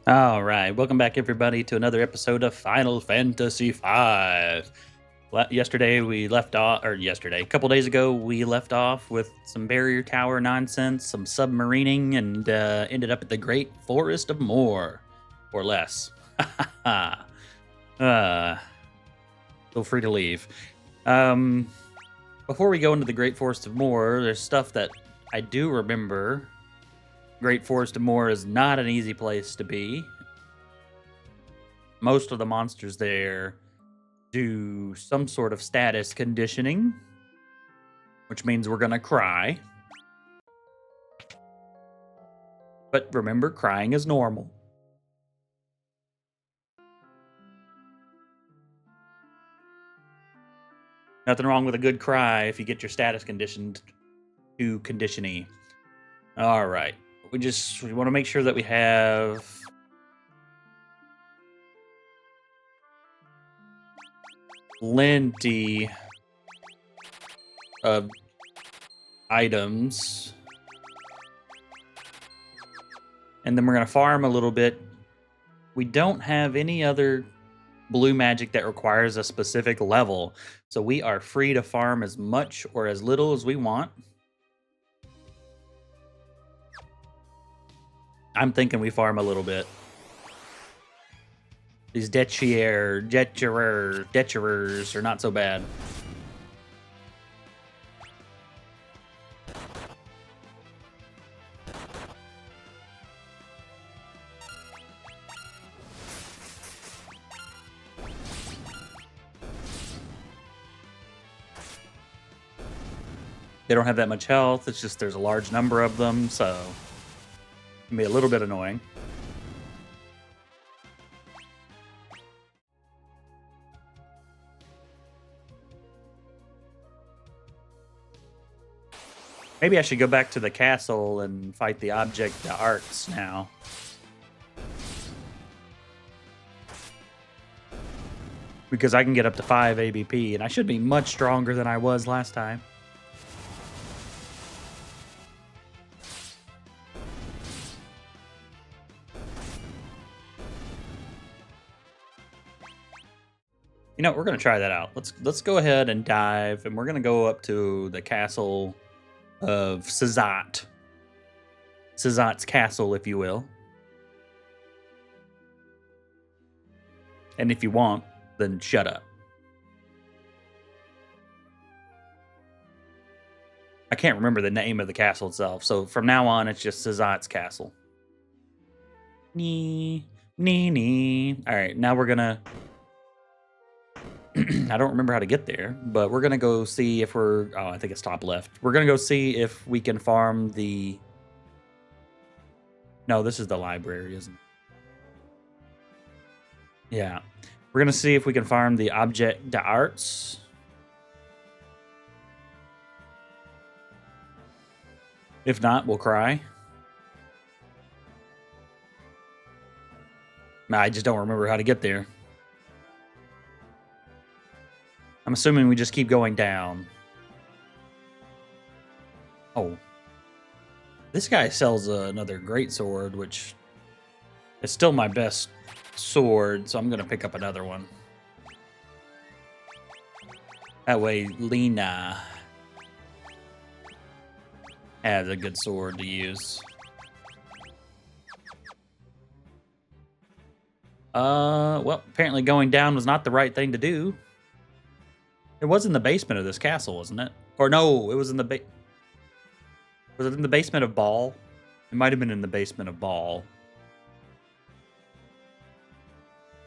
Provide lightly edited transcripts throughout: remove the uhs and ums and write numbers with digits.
All right, welcome back, everybody, to another episode of Final Fantasy V. Yesterday we left off, or yesterday, a couple days ago, we left off with some barrier tower nonsense, some submarining, and ended up at the Great Forest of Moor, or less. uh, feel free to leave. Before we go into the Great Forest of Moor, there's stuff that I do remember. Great Forest of Moor is not an easy place to be. Most of the monsters there do some sort of status conditioning, which means we're gonna cry. But remember, crying is normal. Nothing wrong with a good cry if you get your status conditioned to conditioning. All right. We want to make sure that we have plenty of items. And then we're going to farm a little bit. We don't have any other blue magic that requires a specific level, so we are free to farm as much or as little as we want. I'm thinking we farm a little bit. These Decherers are not so bad. They don't have that much health. It's just there's a large number of them, so it can be a little bit annoying. Maybe I should go back to the castle and fight the object d'arts now. Because I can get up to 5 ABP, and I should be much stronger than I was last time. You know, we're going to try that out. Let's go ahead and dive, and we're going to go up to the castle of Szat. Szat's castle, if you will. And if you want, then shut up. I can't remember the name of the castle itself, so from now on, it's just Szat's castle. Nee. All right, now we're going to... I don't remember how to get there, but we're going to go see if we're... Oh, I think it's top left. We're going to go see if we can farm the... No, this is the library, isn't it? Yeah. We're going to see if we can farm the object d'arts. If not, we'll cry. I just don't remember how to get there. I'm assuming we just keep going down. Oh. This guy sells another great sword, which is still my best sword, so I'm going to pick up another one. That way, Lena has a good sword to use. Well, apparently going down was not the right thing to do. It was in the basement of this castle, wasn't it? Or no, it was in the Was it in the basement of Ball? It might have been in the basement of Ball.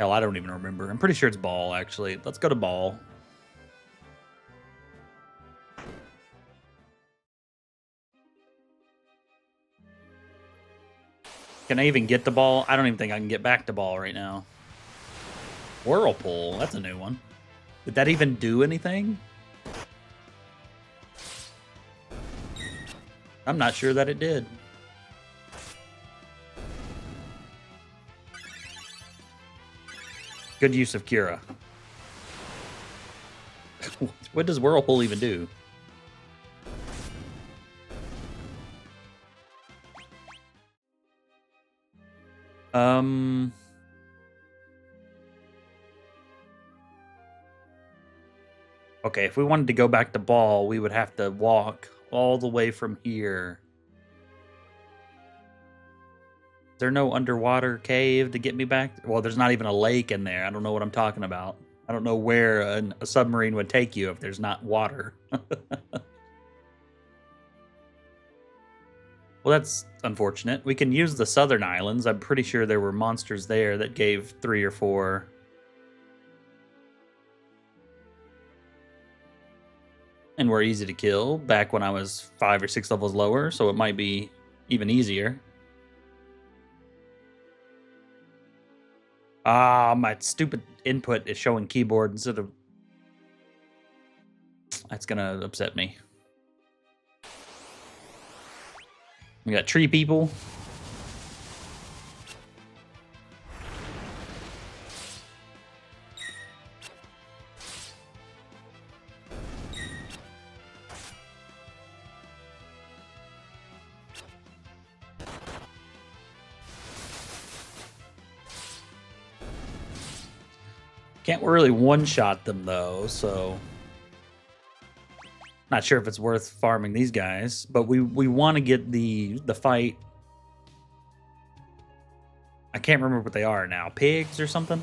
Hell, I don't even remember. I'm pretty sure it's Ball, actually. Let's go to Ball. Can I even get the Ball? I don't even think I can get back to Ball right now. Whirlpool, that's a new one. Did that even do anything? I'm not sure that it did. Good use of Cura. What does Whirlpool even do? Um... Okay, if we wanted to go back to Ball, we would have to walk all the way from here. Is there no underwater cave to get me back? Well, there's not even a lake in there. I don't know what I'm talking about. I don't know where a submarine would take you if there's not water. Well, that's unfortunate. We can use the southern islands. I'm pretty sure there were monsters there that gave 3 or 4. And were easy to kill back when I was 5 or 6 levels lower, so it might be even easier. Ah, my stupid input is showing keyboard instead of... That's gonna upset me. We got tree people. Can't really one-shot them, though, so... Not sure if it's worth farming these guys, but we want to get the fight... I can't remember what they are now. Pigs or something?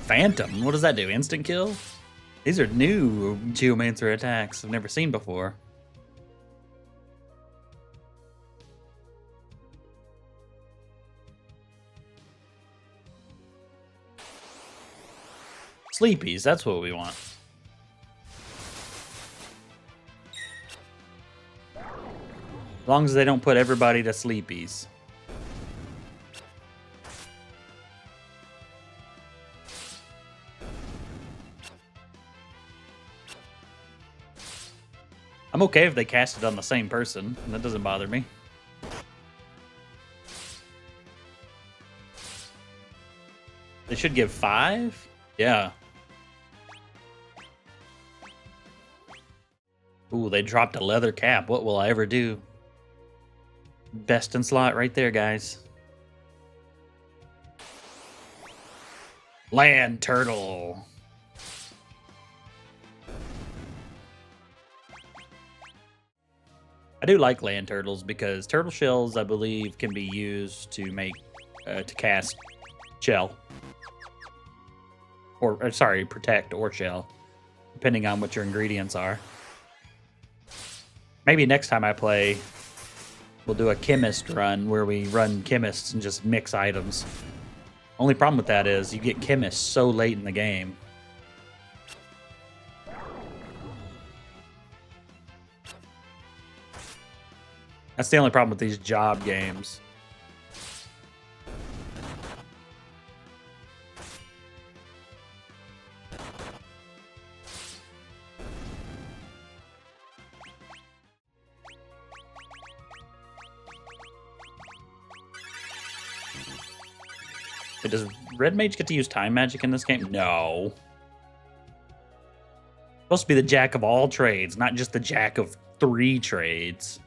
Phantom? What does that do? Instant kill? These are new Geomancer attacks I've never seen before. Sleepies, that's what we want. As long as they don't put everybody to sleepies. I'm okay if they cast it on the same person. That doesn't bother me. They should give 5? Yeah. Ooh, they dropped a leather cap. What will I ever do? Best in slot right there, guys. Land turtle. I do like land turtles because turtle shells, I believe, can be used to make to cast shell, or sorry, protect or shell, depending on what your ingredients are. Maybe next time I play, we'll do a chemist run where we run chemists and just mix items. Only problem with that is you get chemists so late in the game. That's the only problem with these job games. Does Red Mage get to use time magic in this game? No. Supposed to be the jack of all trades, not just the jack of 3 trades.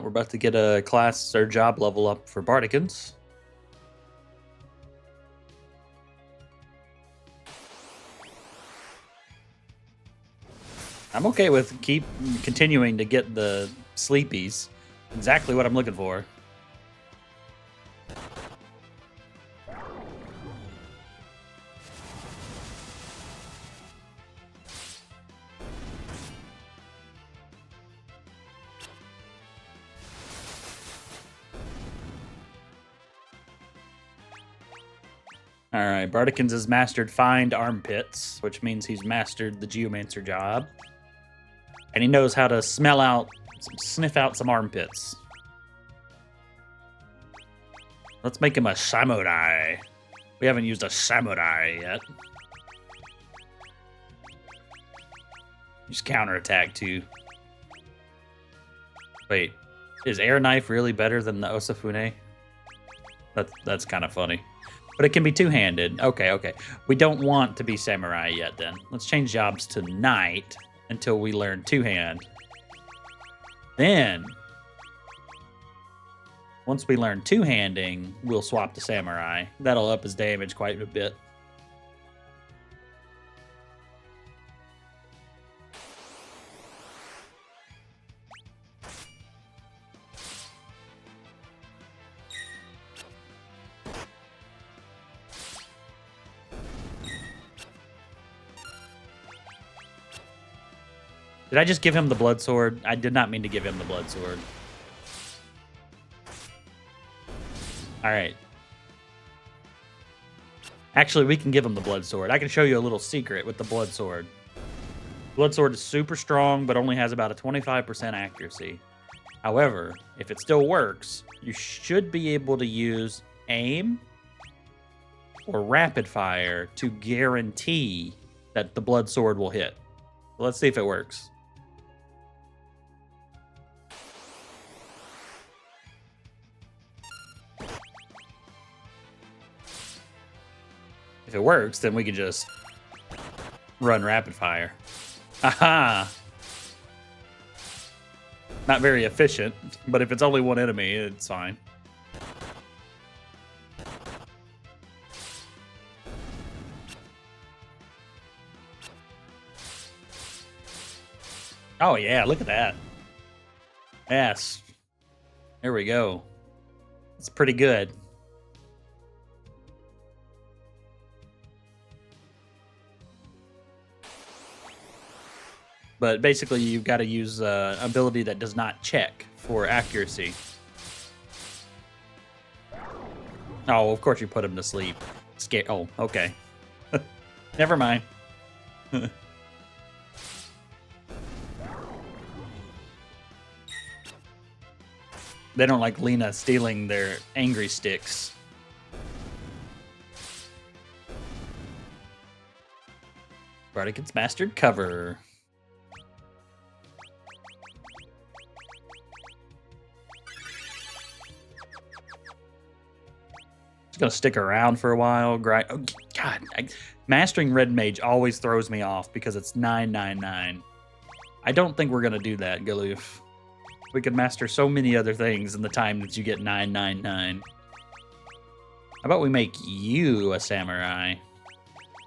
We're about to get a class or job level up for Bardicans. I'm okay with continuing to get the sleepies. Exactly what I'm looking for. All right, Bardicans has mastered Find Armpits, which means he's mastered the Geomancer job. And he knows how to smell out Sniff out some armpits. Let's make him a samurai. We haven't used a samurai yet. Just counterattack too. Wait, is air knife really better than the Osafune? That's kind of funny. But it can be two-handed. Okay. We don't want to be samurai yet then. Let's change jobs to knight until we learn two-hand. Then, once we learn two-handing, we'll swap to samurai. That'll up his damage quite a bit. Did I just give him the blood sword? I did not mean to give him the blood sword. All right. Actually, we can give him the blood sword. I can show you a little secret with the blood sword. Blood sword is super strong, but only has about a 25% accuracy. However, if it still works, you should be able to use aim or rapid fire to guarantee that the blood sword will hit. So let's see if it works. If it works, then we can just run rapid fire. Aha! Not very efficient, but if it's only one enemy, it's fine. Oh yeah, look at that. Yes. There we go. It's pretty good. But basically, you've got to use an ability that does not check for accuracy. Oh, of course you put him to sleep. Oh, okay. Never mind. They don't like Lena stealing their angry sticks. Barticus mastered cover. Gonna stick around for a while. Oh, God, mastering Red Mage always throws me off because it's 999. I don't think we're gonna do that, Galoof. We could master so many other things in the time that you get 999. How about we make you a samurai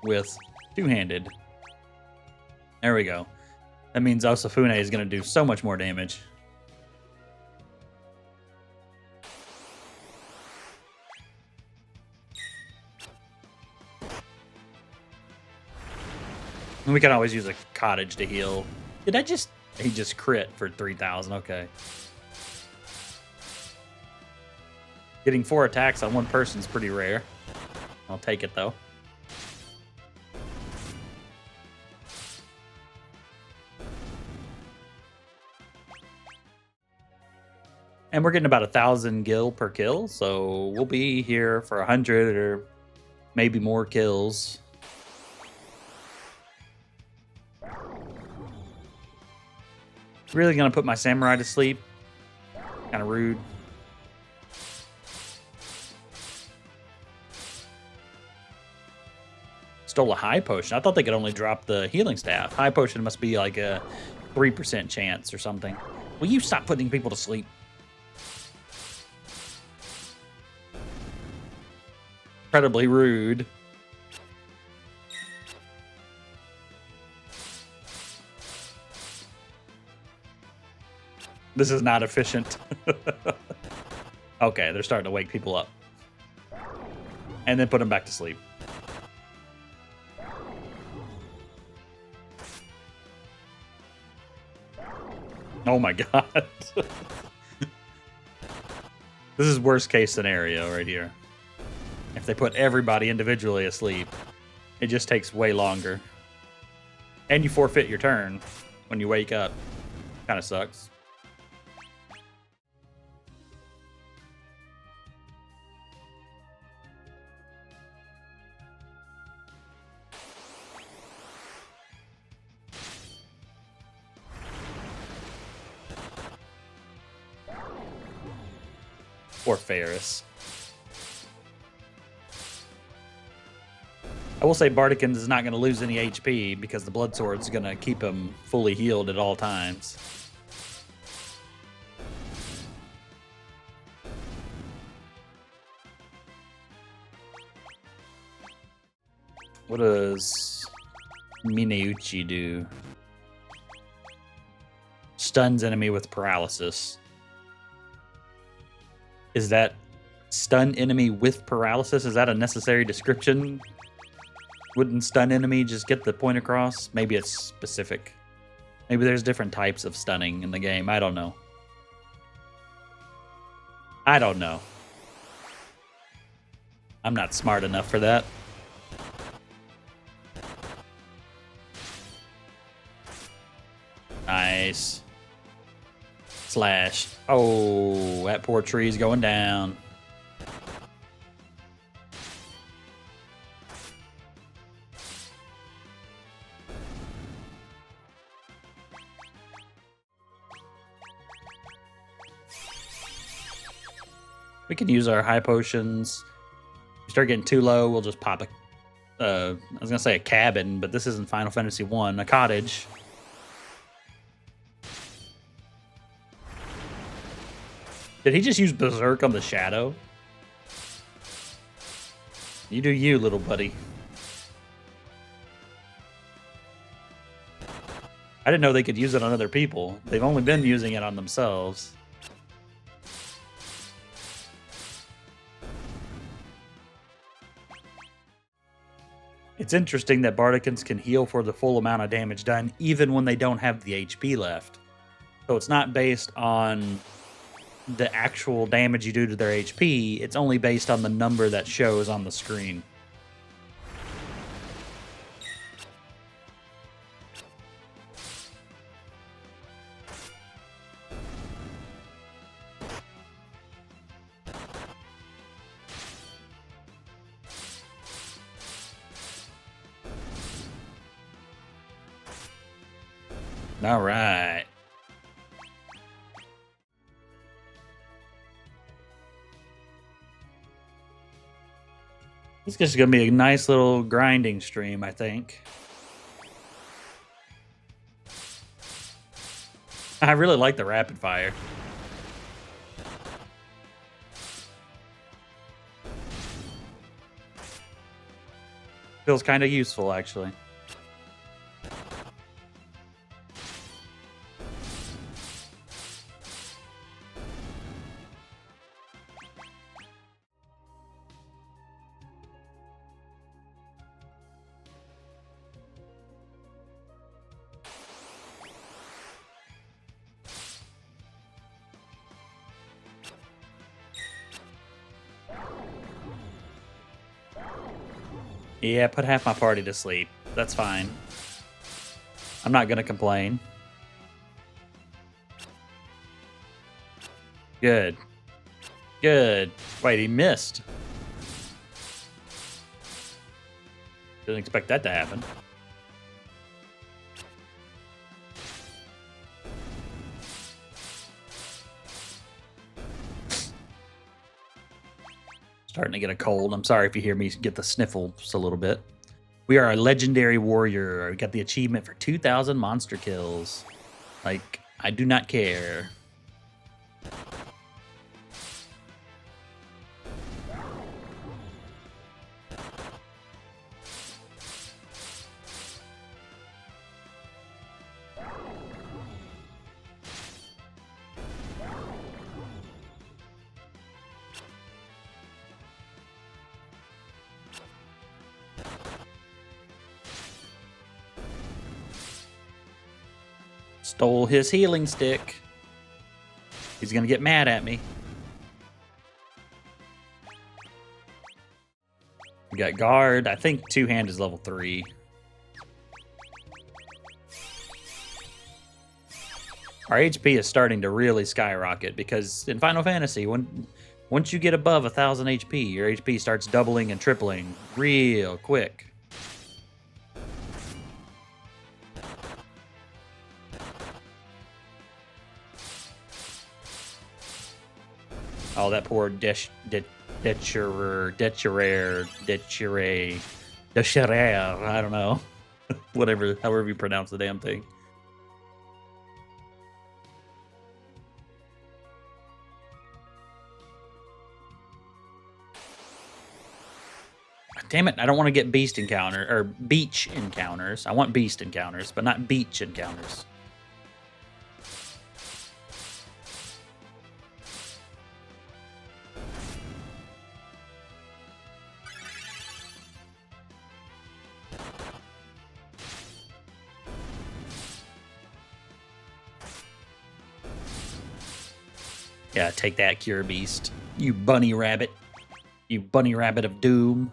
with two-handed? There we go. That means Osafune is gonna do so much more damage. We can always use a cottage to heal. Did I just... He just crit for 3,000. Okay. Getting 4 attacks on one person is pretty rare. I'll take it, though. And we're getting about 1,000 gil per kill, so we'll be here for 100 or maybe more kills. Really gonna put my samurai to sleep? Kind of rude. Stole a high potion. I thought they could only drop the healing staff. High potion must be like a 3% chance or something. Will you stop putting people to sleep? Incredibly rude. This is not efficient. Okay, they're starting to wake people up. And then put them back to sleep. Oh my god. This is worst case scenario right here. If they put everybody individually asleep, it just takes way longer. And you forfeit your turn when you wake up. Kind of sucks. Or Ferris. I will say Bardicans is not going to lose any HP because the Blood Sword's going to keep him fully healed at all times. What does Mineuchi do? Stuns enemy with paralysis. Is that stun enemy with paralysis? Is that a necessary description? Wouldn't stun enemy just get the point across? Maybe it's specific. Maybe there's different types of stunning in the game. I don't know. I don't know. I'm not smart enough for that. Nice. Slash. Oh, that poor tree's going down. We can use our high potions. If we start getting too low, we'll just pop a... I was going to say a cabin, but this isn't Final Fantasy 1. A cottage. Did he just use Berserk on the Shadow? You do you, little buddy. I didn't know they could use it on other people. They've only been using it on themselves. It's interesting that Bardicans can heal for the full amount of damage done, even when they don't have the HP left. So it's not based on the actual damage you do to their HP, it's only based on the number that shows on the screen. All right. This is just going to be a nice little grinding stream, I think. I really like the rapid fire. Feels kind of useful, actually. Yeah, put half my party to sleep. That's fine. I'm not gonna complain. Good. Good. Wait, he missed. Didn't expect that to happen. Starting to get a cold. I'm sorry if you hear me get the sniffles a little bit. We are a legendary warrior. We got the achievement for 2,000 monster kills. Like, I do not care. Stole his healing stick. He's gonna get mad at me. We got guard. I think two-hand is level 3. Our HP is starting to really skyrocket because in Final Fantasy, once you get above 1,000 HP, your HP starts doubling and tripling real quick. Oh, that poor Decherer, I don't know. Whatever, however you pronounce the damn thing. Damn it, I don't want to get beast encounter or beach encounters. I want beast encounters, but not beach encounters. Yeah, take that, Cure Beast. You bunny rabbit. You bunny rabbit of doom.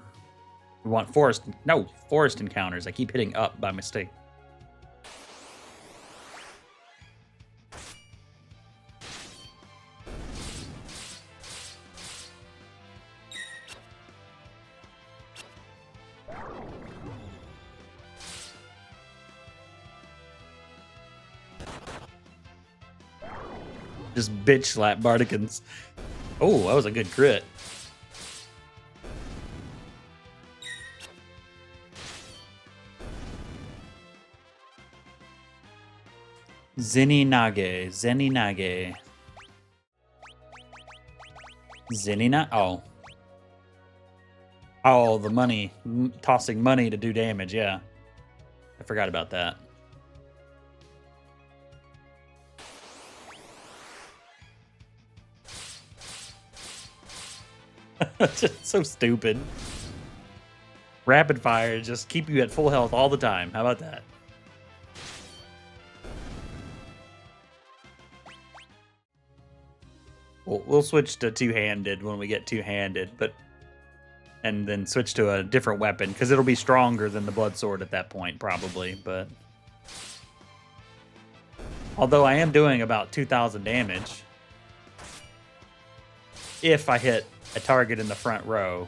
We want forest. No, forest encounters. I keep hitting up by mistake. Just bitch slap Bardicans. Oh, that was a good crit. Zeninage. Oh. Oh, the money. Tossing money to do damage, yeah. I forgot about that. Just so stupid. Rapid fire, just keep you at full health all the time. How about that? We'll switch to two-handed when we get two-handed, and then switch to a different weapon because it'll be stronger than the blood sword at that point, probably. But although I am doing about 2,000 damage if I hit a target in the front row.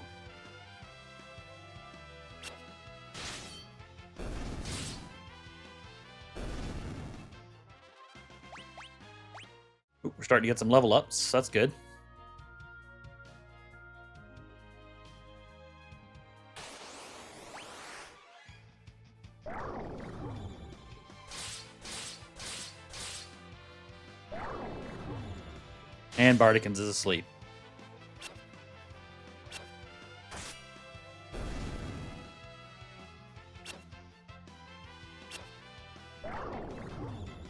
Ooh, we're starting to get some level ups. That's good. And Bardicans is asleep.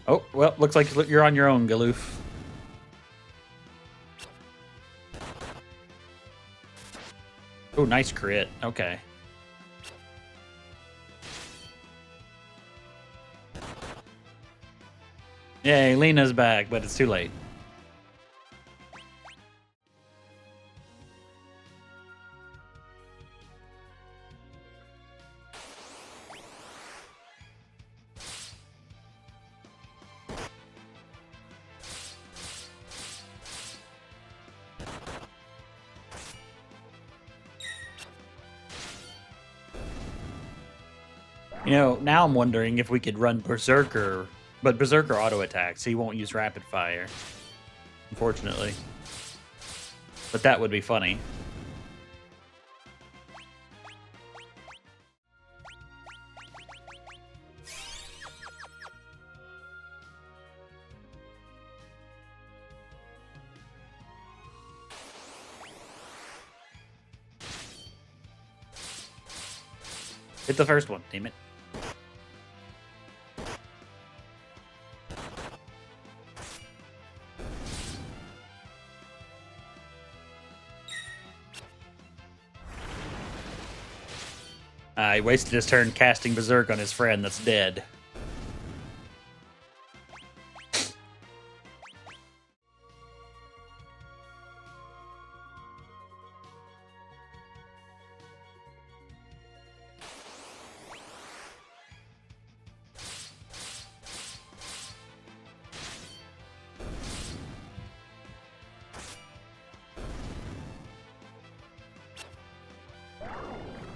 Oh, well, looks like you're on your own, Galoof. Oh, nice crit. Okay. Yay, Lena's back, but it's too late. You know, now I'm wondering if we could run Berserker, but Berserker auto attacks, so he won't use rapid fire, unfortunately. But that would be funny. Hit the first one, damn it. He wasted his turn casting Berserk on his friend that's dead.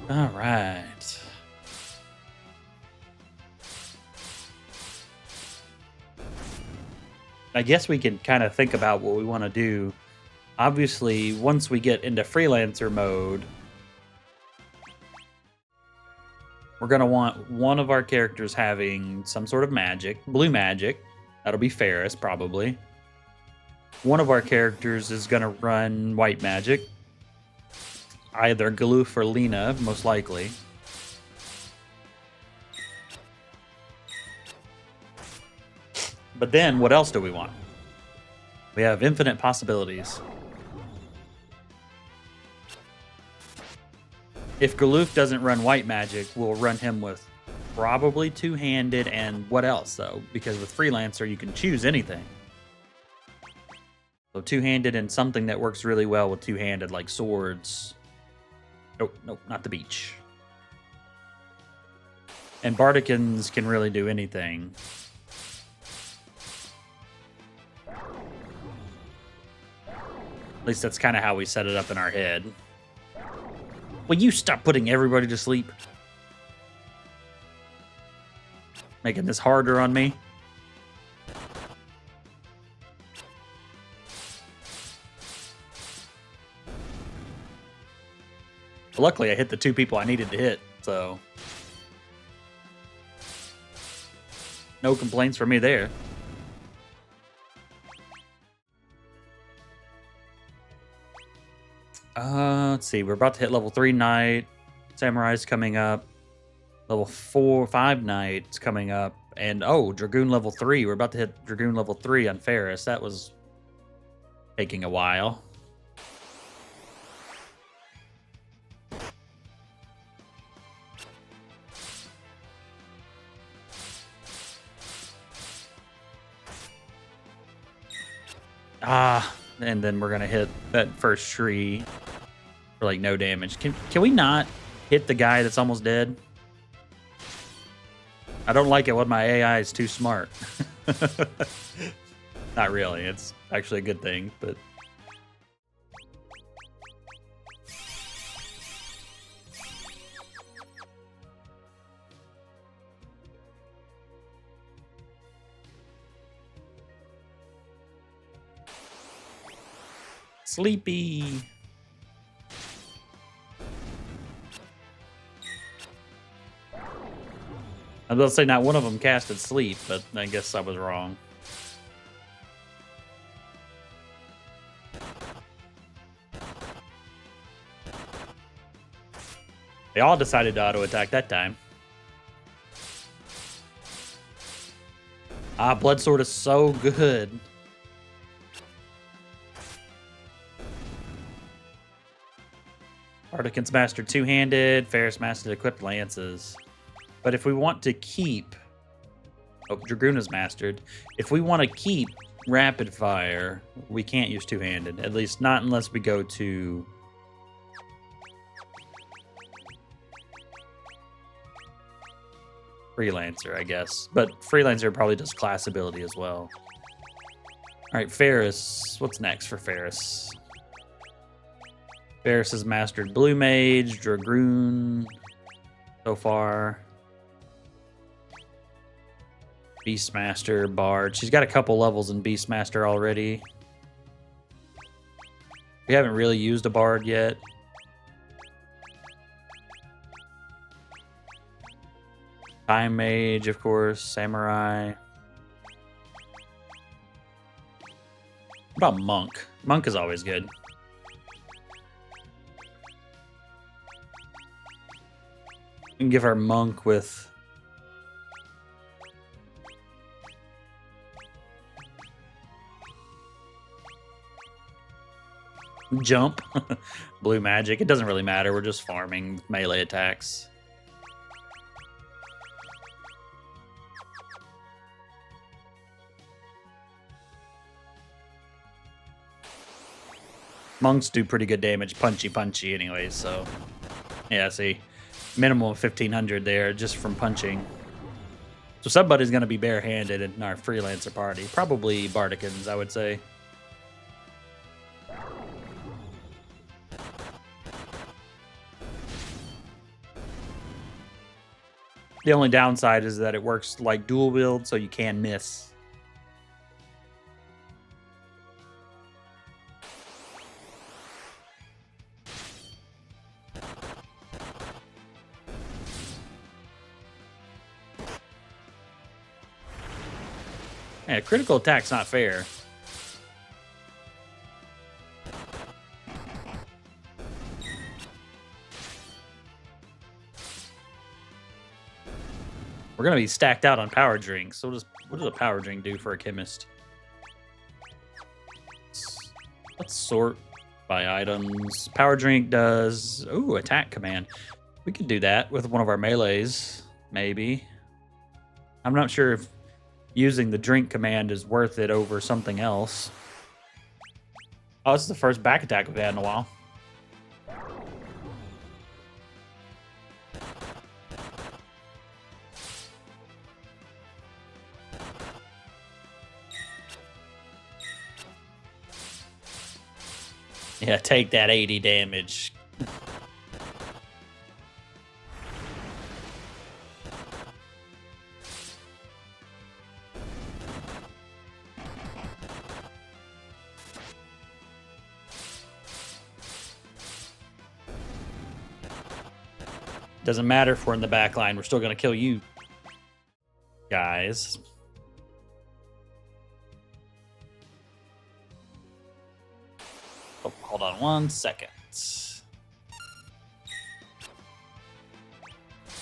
All right. I guess we can kind of think about what we want to do Obviously, once we get into freelancer mode, we're going to want one of our characters having some sort of magic, blue magic. That'll be Ferris, probably. One of our characters is going to run white magic. Either Galoof or Lena, most likely. But then, what else do we want? We have infinite possibilities. If Galoof doesn't run white magic, we'll run him with probably two-handed and what else, though? Because with Freelancer, you can choose anything. So two-handed and something that works really well with two-handed, like swords. Nope, not the beach. And Bardicans can really do anything. At least that's kind of how we set it up in our head. Will you stop putting everybody to sleep? Making this harder on me. Luckily, I hit the two people I needed to hit, so... no complaints from me there. Let's see. We're about to hit level 3 Knight. Samurai's coming up. Level 5 Knight's coming up. And, oh, Dragoon level 3. We're about to hit Dragoon level 3 on Ferris. That was taking a while. And then we're gonna hit that first tree for like no damage. Can we not hit the guy that's almost dead? I don't like it when my AI is too smart. Not really. It's actually a good thing, but... Sleepy. I was about to say not one of them casted sleep, but I guess I was wrong. They all decided to auto attack that time. Blood Sword is so good. Artican's mastered two-handed, Ferris mastered equipped lances. But if we want to keep... oh, Dragoon is mastered. If we want to keep rapid fire, we can't use two-handed. At least not unless we go to... Freelancer, I guess. But Freelancer probably does class ability as well. Alright, Ferris. What's next for Ferris? Ferris has mastered Blue Mage, Dragoon so far. Beastmaster, Bard. She's got a couple levels in Beastmaster already. We haven't really used a Bard yet. Time Mage, of course. Samurai. What about Monk? Monk is always good. We can give our Monk with... jump. Blue magic. It doesn't really matter. We're just farming melee attacks. Monks do pretty good damage, punchy anyways, so... yeah, see. Minimum of 1,500 there just from punching. So somebody's going to be barehanded in our Freelancer party. Probably Bardicans, I would say. The only downside is that it works like dual wield, so you can miss. Yeah, critical attack's not fair. We're gonna be stacked out on power drinks. So what does a power drink do for a chemist? Let's sort by items. Power drink does attack command. We could do that with one of our melees, maybe. I'm not sure if using the drink command is worth it over something else. Oh, this is the first back attack we've had in a while. Yeah, take that 80 damage. Doesn't matter if we're in the back line. We're still going to kill you guys. Oh, hold on 1 second.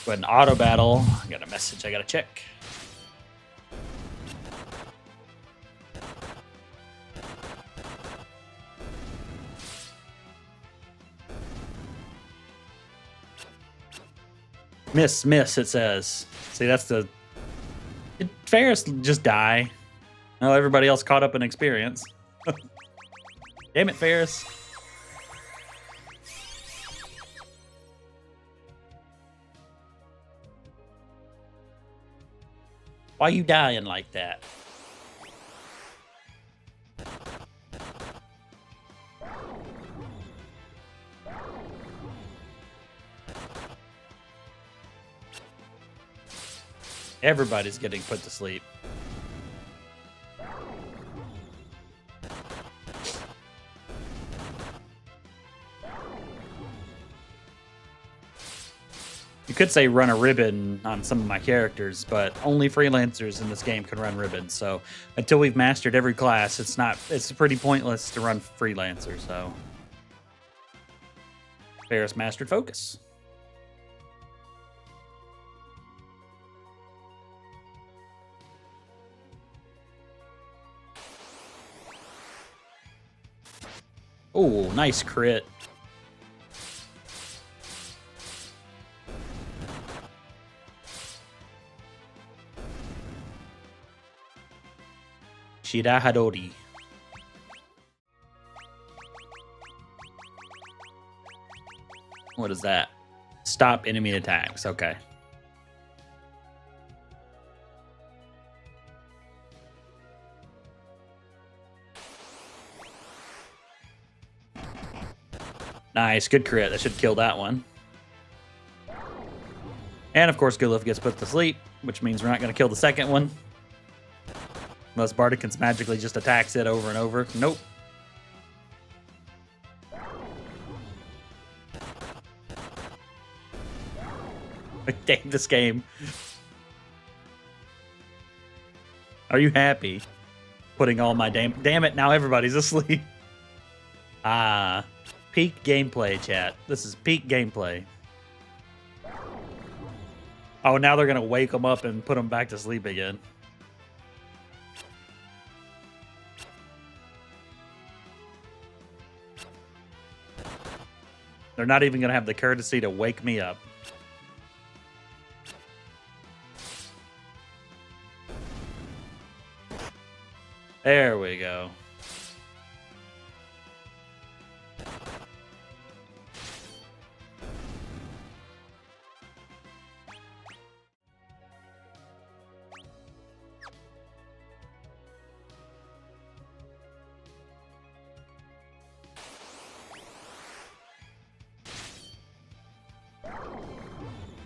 Go ahead and auto battle. I got a message I got to check. Miss, it says. See, that's the... Did Ferris just die? No, everybody else caught up in experience. Damn it, Ferris. Why you dying like that? Everybody's getting put to sleep. You could say run a ribbon on some of my characters, but only freelancers in this game can run ribbons. So until we've mastered every class, it's pretty pointless to run freelancer. So Ferris mastered focus. Oh, nice crit. Shira Hadori. What is that? Stop enemy attacks. Okay. Nice, good crit. That should kill that one. And of course, Gulif gets put to sleep, which means we're not going to kill the second one. Unless Bardicans magically just attacks it over and over. Nope. Dang this game. Are you happy? Putting all my damn it, now everybody's asleep. Ah. Peak gameplay, chat. This is peak gameplay. Oh, now they're going to wake them up and put them back to sleep again. They're not even going to have the courtesy to wake me up. There we go.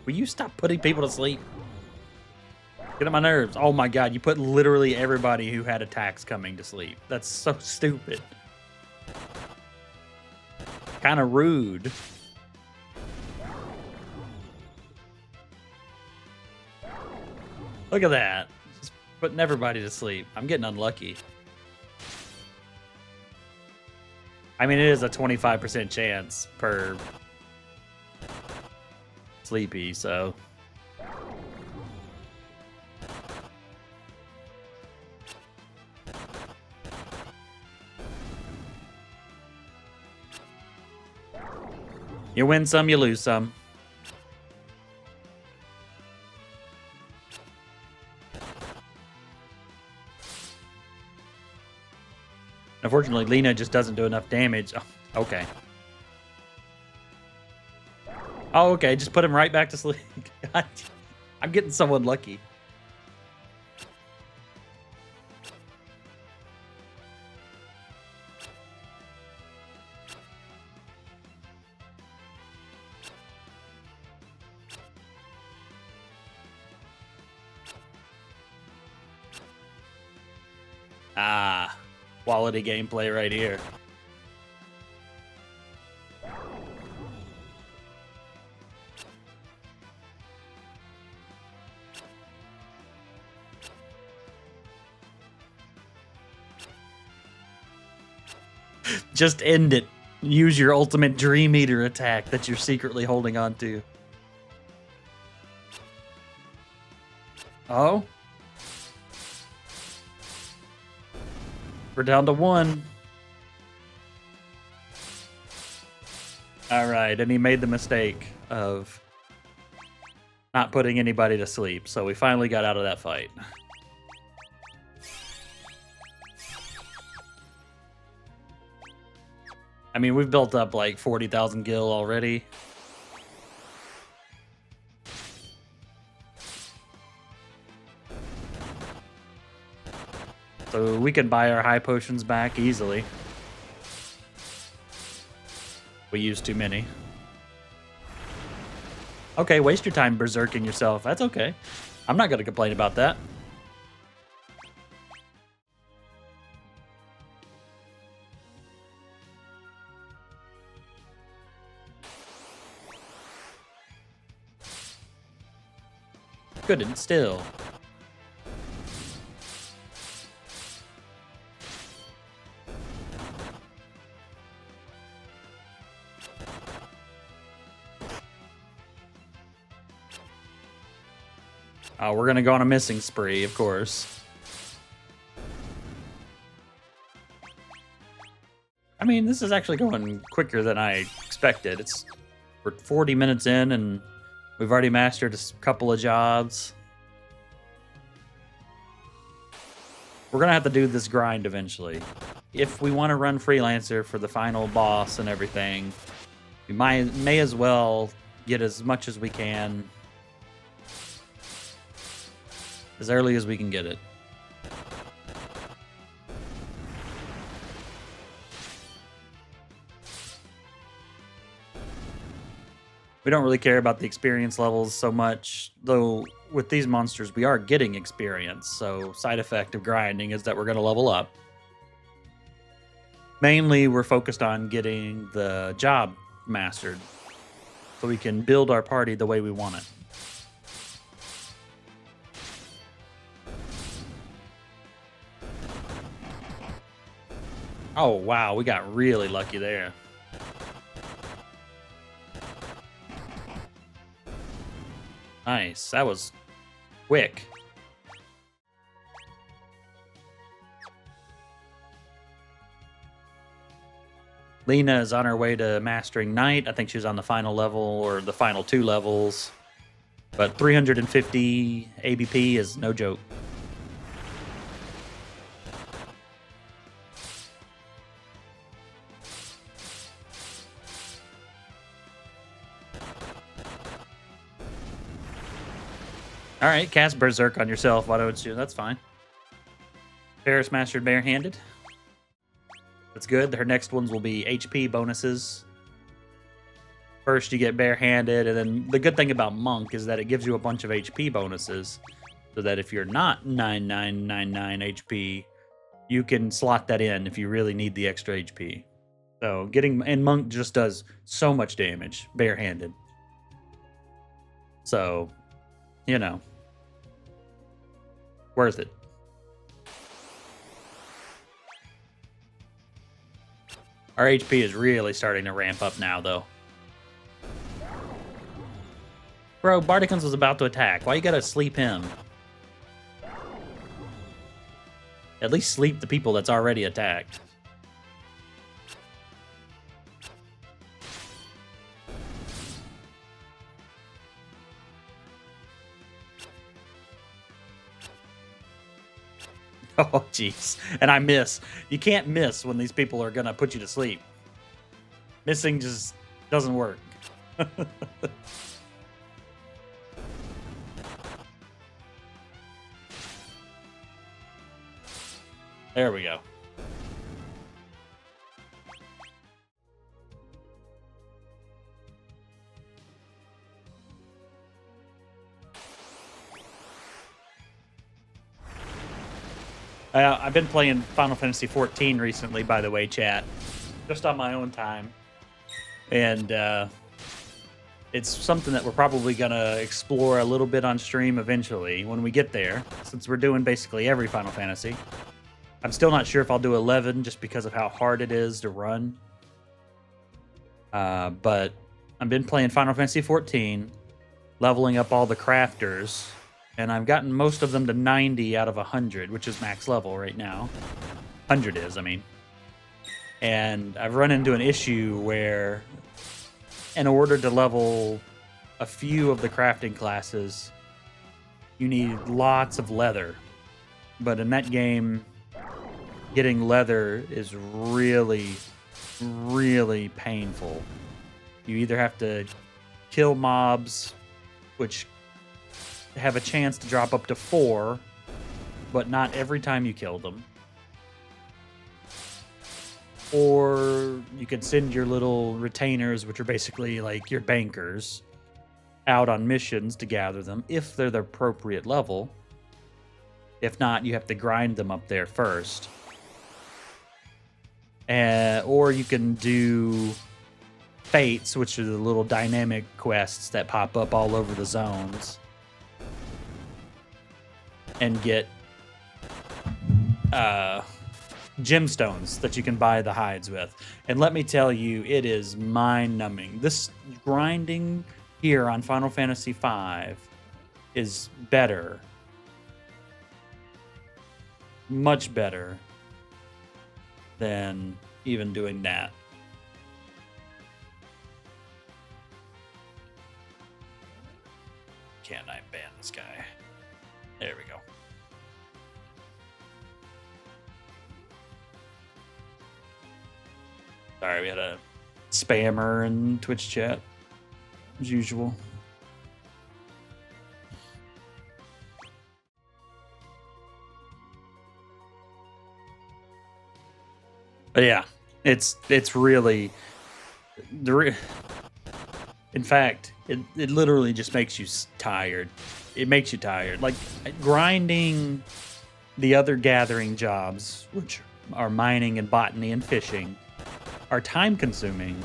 Will you stop putting people to sleep? Get on my nerves. Oh my god, you put literally everybody who had attacks coming to sleep. That's so stupid. Kind of rude. Look at that. Just Putting everybody to sleep. I'm getting unlucky. I mean, it is a 25% chance per sleepy, so... You win some, you lose some. Unfortunately, Lena just doesn't do enough damage. Oh, okay. Oh, okay. Just put him right back to sleep. God, I'm getting so unlucky. Ah, quality gameplay right here. Just end it. Use your ultimate Dream Eater attack that you're secretly holding on to. Oh? We're down to 1. All right, and he made the mistake of not putting anybody to sleep, so we finally got out of that fight. I mean, we've built up like 40,000 gil already. So we can buy our high potions back easily. We used too many. Okay, waste your time berserking yourself. That's okay. I'm not going to complain about that. Couldn't still. Oh, we're gonna go on a missing spree, of course. I mean, this is actually going quicker than I expected. We're 40 minutes in, and we've already mastered a couple of jobs. We're gonna have to do this grind eventually. If we want to run Freelancer for the final boss and everything, we may as well get as much as we can as early as we can get it. We don't really care about the experience levels so much, though with these monsters we are getting experience, so side effect of grinding is that we're going to level up. Mainly we're focused on getting the job mastered, so we can build our party the way we want it. Oh, wow, we got really lucky there. Nice, that was quick. Lena is on her way to mastering Knight. I think she's on the final level or the final 2 levels. But 350 ABP is no joke. All right, cast Berserk on yourself. Why don't you? That's fine. Paris mastered barehanded. That's good. Her next ones will be HP bonuses. First, you get barehanded, and then the good thing about Monk is that it gives you a bunch of HP bonuses, so that if you're not 9999 HP, you can slot that in if you really need the extra HP. So and Monk just does so much damage barehanded. So, you know, worth it. Our HP is really starting to ramp up now, though. Bro, Bardicans was about to attack. Why you gotta sleep him? At least sleep the people that's already attacked. Oh, jeez. And I miss. You can't miss when these people are going to put you to sleep. Missing just doesn't work. There we go. I've been playing Final Fantasy XIV recently, by the way, chat. Just on my own time. And it's something that we're probably going to explore a little bit on stream eventually when we get there, since we're doing basically every Final Fantasy. I'm still not sure if I'll do 11 just because of how hard it is to run. But I've been playing Final Fantasy XIV, leveling up all the crafters, and I've gotten most of them to 90 out of 100, which is max level right now. 100 is, I mean. And I've run into an issue where in order to level a few of the crafting classes, you need lots of leather. But in that game, getting leather is really, really painful. You either have to kill mobs, which have a chance to drop up to 4, but not every time you kill them. Or you can send your little retainers, which are basically like your bankers, out on missions to gather them if they're the appropriate level. If not, you have to grind them up there first. Or you can do fates, which are the little dynamic quests that pop up all over the zones, and get gemstones that you can buy the hides with. And let me tell you, it is mind-numbing. This grinding here on Final Fantasy V is better. Much better than even doing that. Can I ban this guy? There we go. Sorry, we had a spammer in Twitch chat, as usual. But yeah, it's really in fact, it literally just makes you tired. It makes you tired. Like grinding the other gathering jobs, which are mining and botany and fishing, are time consuming,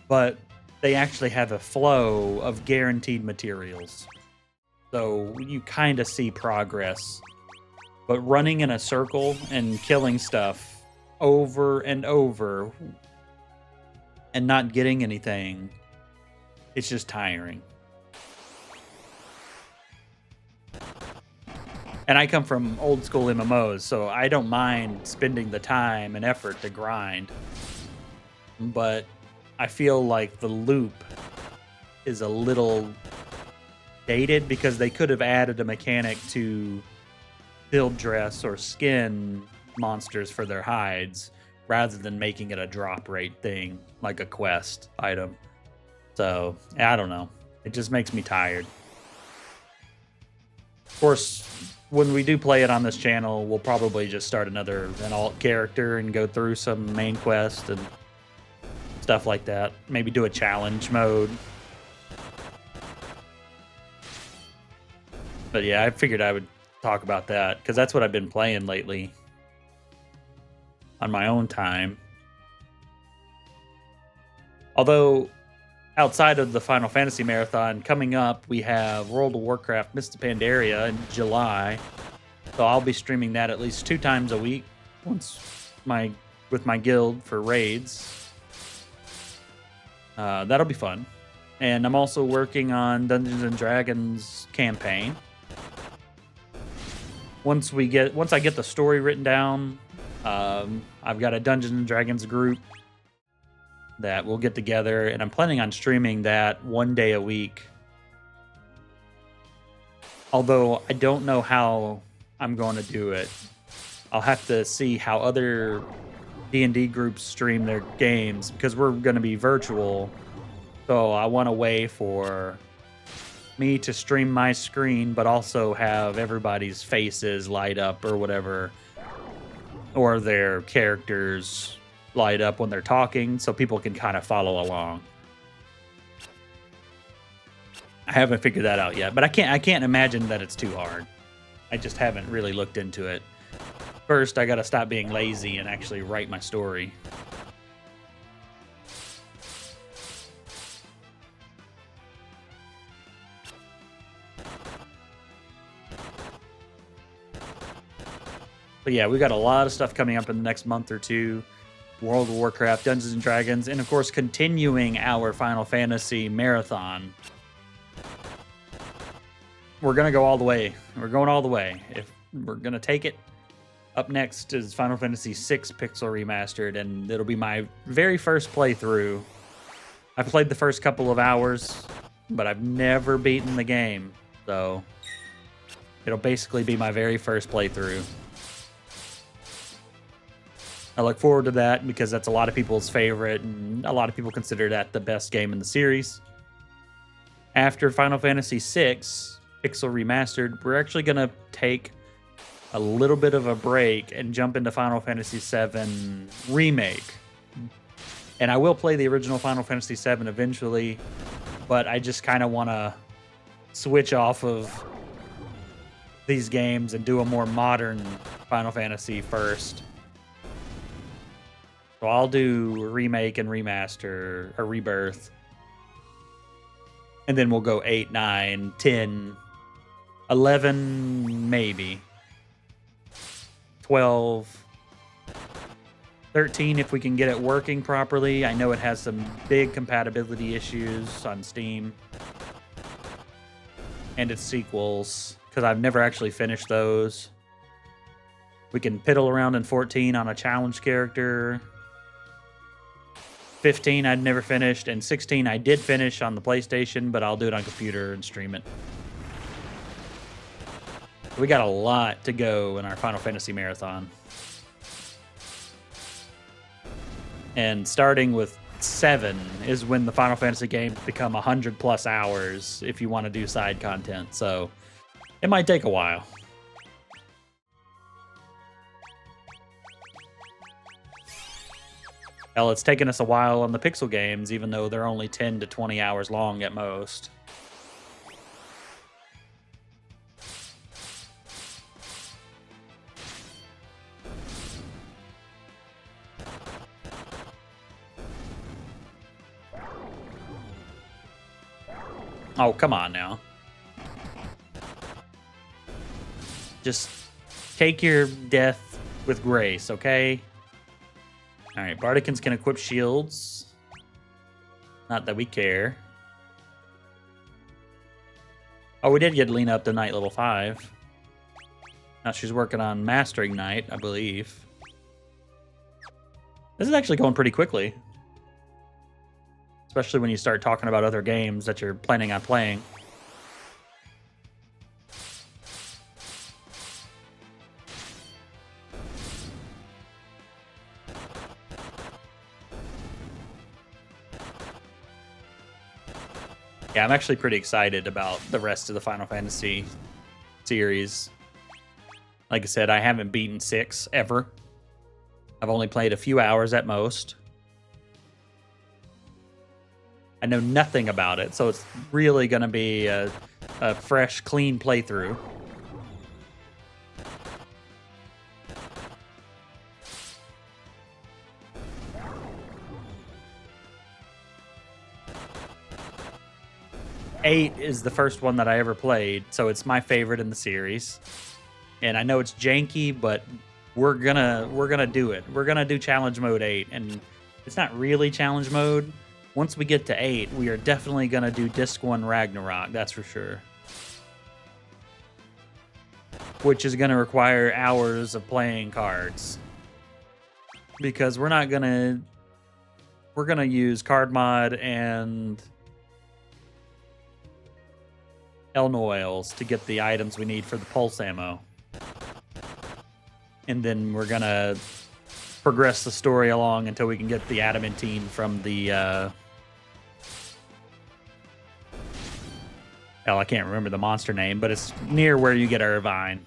but they actually have a flow of guaranteed materials. So you kind of see progress. But running in a circle and killing stuff over and over and not getting anything, it's just tiring. And I come from old school MMOs, so I don't mind spending the time and effort to grind. But I feel like the loop is a little dated because they could have added a mechanic to build dress or skin monsters for their hides rather than making it a drop rate thing like a quest item. So I don't know, it just makes me tired. Of course, when we do play it on this channel, we'll probably just start an alt character and go through some main quest and stuff like that. Maybe do a challenge mode. But yeah, I figured I would talk about that because that's what I've been playing lately on my own time. Although, outside of the Final Fantasy Marathon, coming up, we have World of Warcraft Mists of Pandaria in July. So I'll be streaming that at least 2 times a week once my with my guild for raids. That'll be fun. And I'm also working on Dungeons and Dragons campaign. Once I get the story written down, I've got a Dungeons and Dragons group that we'll get together, and I'm planning on streaming that 1 day a week. Although I don't know how I'm going to do it. I'll have to see how other D&D groups stream their games, because we're going to be virtual. So I want a way for me to stream my screen, but also have everybody's faces light up or whatever, or their characters light up when they're talking, so people can kind of follow along. I haven't figured that out yet, but I can't imagine that it's too hard. I just haven't really looked into it. First, I gotta stop being lazy and actually write my story. But yeah, we got a lot of stuff coming up in the next month or two. World of Warcraft, Dungeons and Dragons, and of course continuing our Final Fantasy marathon. We're gonna go all the way. We're going all the way. If we're gonna take it. Up next is Final Fantasy VI Pixel Remastered, and it'll be my very first playthrough. I've played the first couple of hours, but I've never beaten the game, so it'll basically be my very first playthrough. I look forward to that because that's a lot of people's favorite, and a lot of people consider that the best game in the series. After Final Fantasy VI Pixel Remastered, we're actually going to take a little bit of a break and jump into Final Fantasy VII Remake. And I will play the original Final Fantasy VII eventually, but I just kind of want to switch off of these games and do a more modern Final Fantasy first. So I'll do Remake and Remaster, or Rebirth. And then we'll go 8, 9, 10, 11, maybe. 12, 13 if we can get it working properly. I know it has some big compatibility issues on Steam. And its sequels, because I've never actually finished those. We can piddle around in 14 on a challenge character. 15 I'd never finished, and 16 I did finish on the PlayStation, but I'll do it on computer and stream it. We got a lot to go in our Final Fantasy marathon. And starting with 7 is when the Final Fantasy games become 100 plus hours if you want to do side content, so it might take a while. Hell, it's taken us a while on the Pixel games, even though they're only 10 to 20 hours long at most. Oh, come on now. Just take your death with grace, okay? Alright, Bardicans can equip shields. Not that we care. Oh, we did get Lena up to Knight level 5. Now she's working on Mastering Knight, I believe. This is actually going pretty quickly. Especially when you start talking about other games that you're planning on playing. Yeah, I'm actually pretty excited about the rest of the Final Fantasy series. Like I said, I haven't beaten 6 ever. I've only played a few hours at most. I know nothing about it, so it's really going to be a fresh, clean playthrough. Eight is the first one that I ever played, so it's my favorite in the series. And I know it's janky, but we're gonna do it. We're gonna do challenge mode 8, and it's not really challenge mode. Once we get to 8, we are definitely gonna do Disc 1 Ragnarok, that's for sure. Which is gonna require hours of playing cards. Because we're gonna use card mod and Eln oils to get the items we need for the pulse ammo. And then we're gonna progress the story along until we can get the adamantine from the hell, I can't remember the monster name, but it's near where you get Irvine.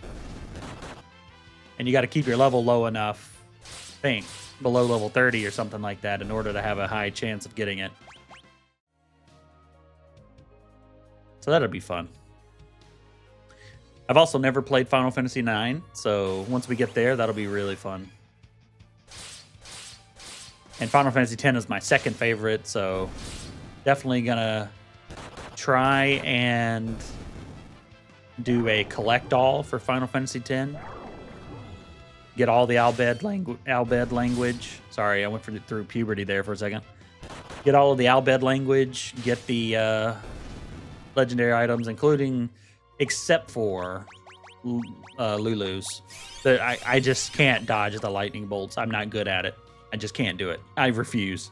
And you got to keep your level low enough, I think, below level 30 or something like that, in order to have a high chance of getting it. So that'll be fun. I've also never played Final Fantasy IX, so once we get there, that'll be really fun. And Final Fantasy X is my second favorite, so definitely gonna try and do a collect all for Final Fantasy X. Get all the Albed language. Sorry, I went through puberty there for a second. Get all of the Albed language. Get the legendary items, including, except for Lulu's. I just can't dodge the lightning bolts. I'm not good at it. I just can't do it. I refuse.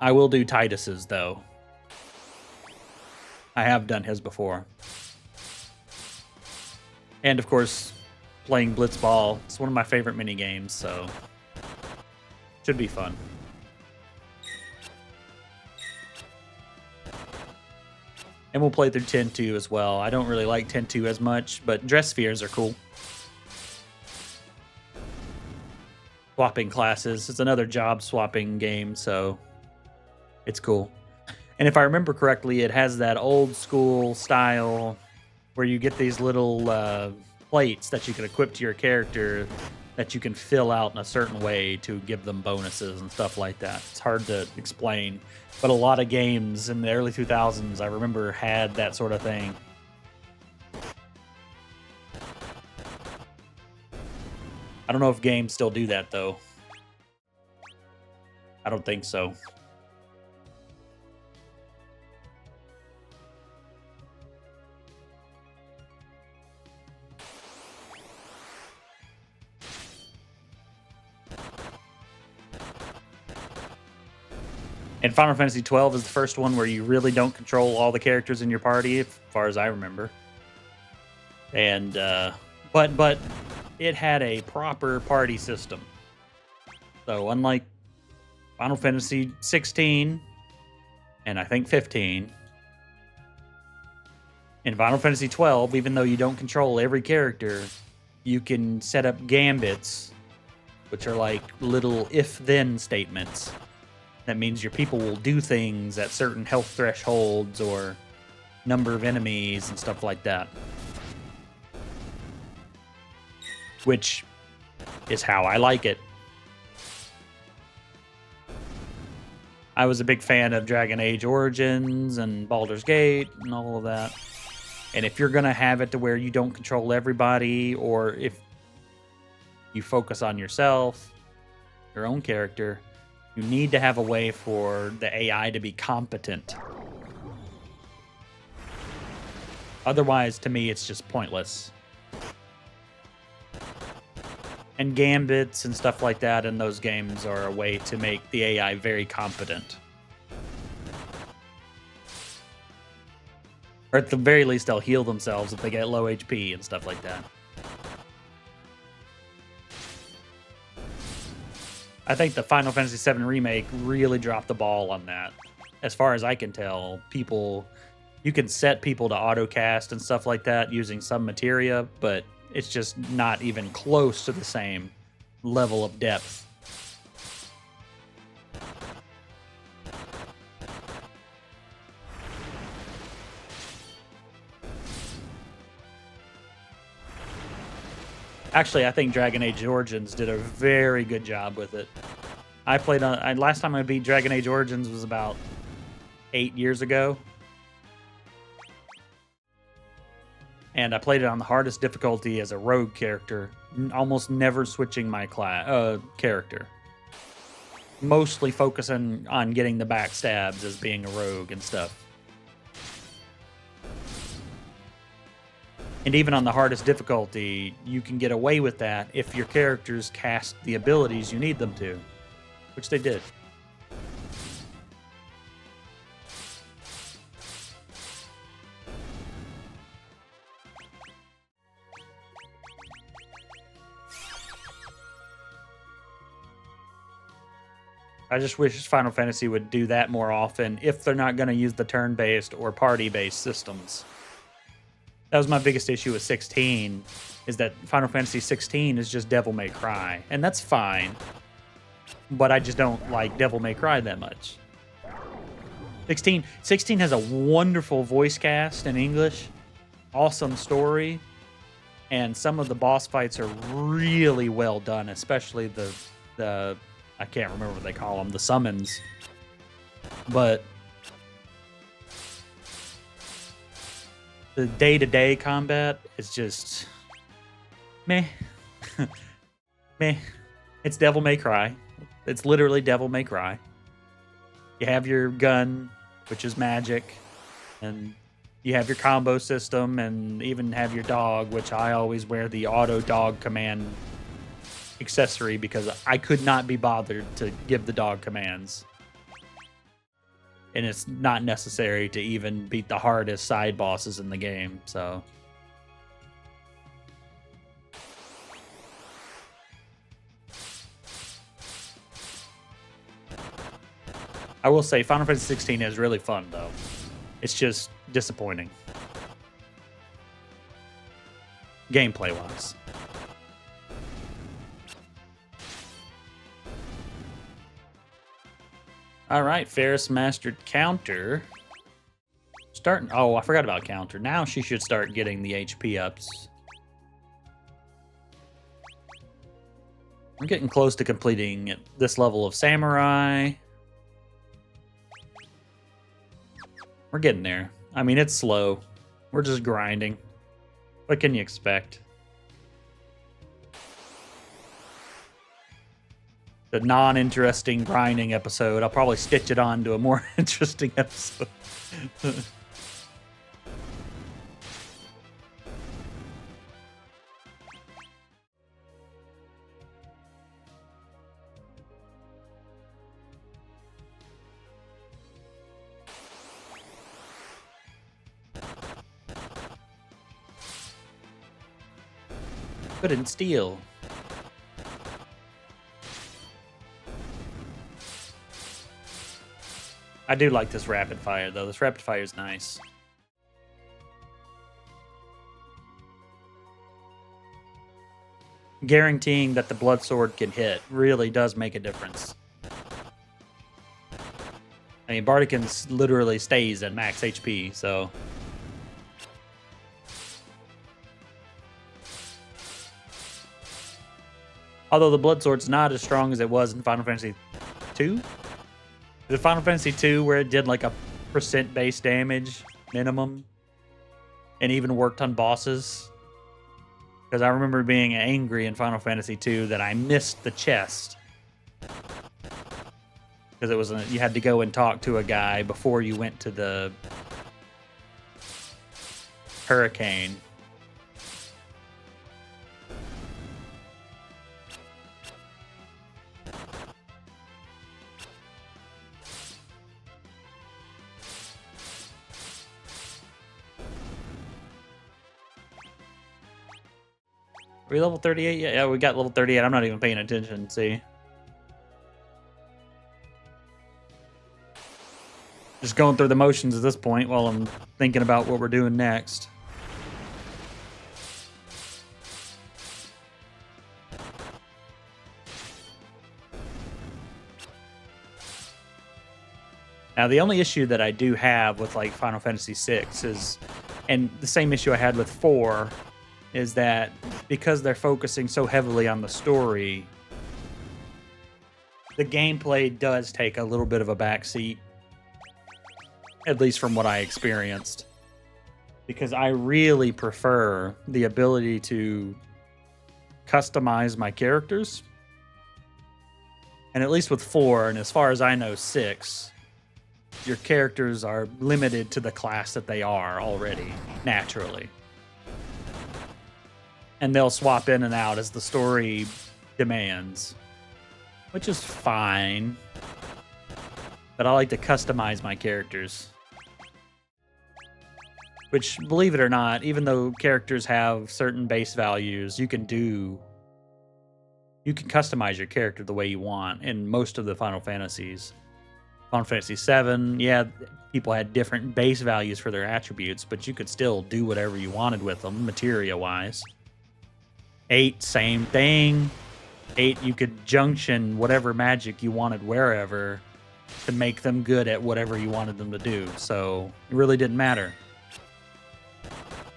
I will do Titus's, though. I have done his before. And, of course, playing Blitzball. It's one of my favorite mini games, so should be fun. And we'll play through 10-2 as well. I don't really like 10-2 as much, but dress spheres are cool. Swapping classes. It's another job swapping game, so it's cool. And if I remember correctly, it has that old school style where you get these little plates that you can equip to your character that you can fill out in a certain way to give them bonuses and stuff like that. It's hard to explain, but a lot of games in the early 2000s, I remember, had that sort of thing. I don't know if games still do that, though. I don't think so. And Final Fantasy XII is the first one where you really don't control all the characters in your party, as far as I remember. And but it had a proper party system. So unlike Final Fantasy 16 and I think 15, in Final Fantasy 12, even though you don't control every character, you can set up gambits, which are like little if-then statements. That means your people will do things at certain health thresholds or number of enemies and stuff like that. Which is how I like it. I was a big fan of Dragon Age Origins and Baldur's Gate and all of that. And if you're going to have it to where you don't control everybody, or if you focus on yourself, your own character, you need to have a way for the AI to be competent. Otherwise, to me, it's just pointless. And gambits and stuff like that in those games are a way to make the AI very competent. Or at the very least, they'll heal themselves if they get low HP and stuff like that. I think the Final Fantasy VII Remake really dropped the ball on that. As far as I can tell, you can set people to auto-cast and stuff like that using some materia, but it's just not even close to the same level of depth. Actually, I think Dragon Age Origins did a very good job with it. I played on... last time I beat Dragon Age Origins was about 8 years ago. and I played it on the hardest difficulty as a rogue character, almost never switching my character. Mostly focusing on getting the backstabs as being a rogue and stuff. And even on the hardest difficulty, you can get away with that if your characters cast the abilities you need them to, which they did. I just wish Final Fantasy would do that more often if they're not going to use the turn-based or party-based systems. That was my biggest issue with 16, is that Final Fantasy 16 is just Devil May Cry, and that's fine, but I just don't like Devil May Cry that much. 16 has a wonderful voice cast in English, awesome story, and some of the boss fights are really well done, especially the I can't remember what they call them, the summons. But the day-to-day combat is just meh. Meh. It's Devil May Cry. It's literally Devil May Cry. You have your gun, which is magic, and you have your combo system, and even have your dog, which I always wear the auto dog command accessory because I could not be bothered to give the dog commands. And it's not necessary to even beat the hardest side bosses in the game, so. I will say Final Fantasy 16 is really fun, though. It's just disappointing. Gameplay-wise. All right, Ferris mastered counter. Starting. Oh, I forgot about counter. Now she should start getting the HP ups. We're getting close to completing this level of samurai. We're getting there. I mean, it's slow. We're just grinding. What can you expect? The non-interesting grinding episode. I'll probably stitch it on to a more interesting episode. Couldn't steal. I do like this rapid fire, though. This rapid fire is nice. Guaranteeing that the blood sword can hit really does make a difference. I mean, Bardican literally stays at max HP, so. Although the blood sword's not as strong as it was in Final Fantasy 2. The Final Fantasy 2 where it did like a % base damage minimum and even worked on bosses. Because I remember being angry in Final Fantasy 2 that I missed the chest. Because it was you had to go and talk to a guy before you went to the hurricane. Are we level 38 yet? Yeah, we got level 38. I'm not even paying attention, see? Just going through the motions at this point while I'm thinking about what we're doing next. Now, the only issue that I do have with like Final Fantasy VI is, and the same issue I had with 4, is that because they're focusing so heavily on the story, the gameplay does take a little bit of a backseat, at least from what I experienced. because I really prefer the ability to customize my characters. And at least with 4, and as far as I know, 6, your characters are limited to the class that they are already, naturally. And they'll swap in and out as the story demands, which is fine. But I like to customize my characters. Which, believe it or not, even though characters have certain base values, you can customize your character the way you want in most of the Final Fantasies. Final Fantasy VII, yeah, people had different base values for their attributes, but you could still do whatever you wanted with them, materia-wise. 8, same thing. 8, you could junction whatever magic you wanted wherever to make them good at whatever you wanted them to do. So it really didn't matter.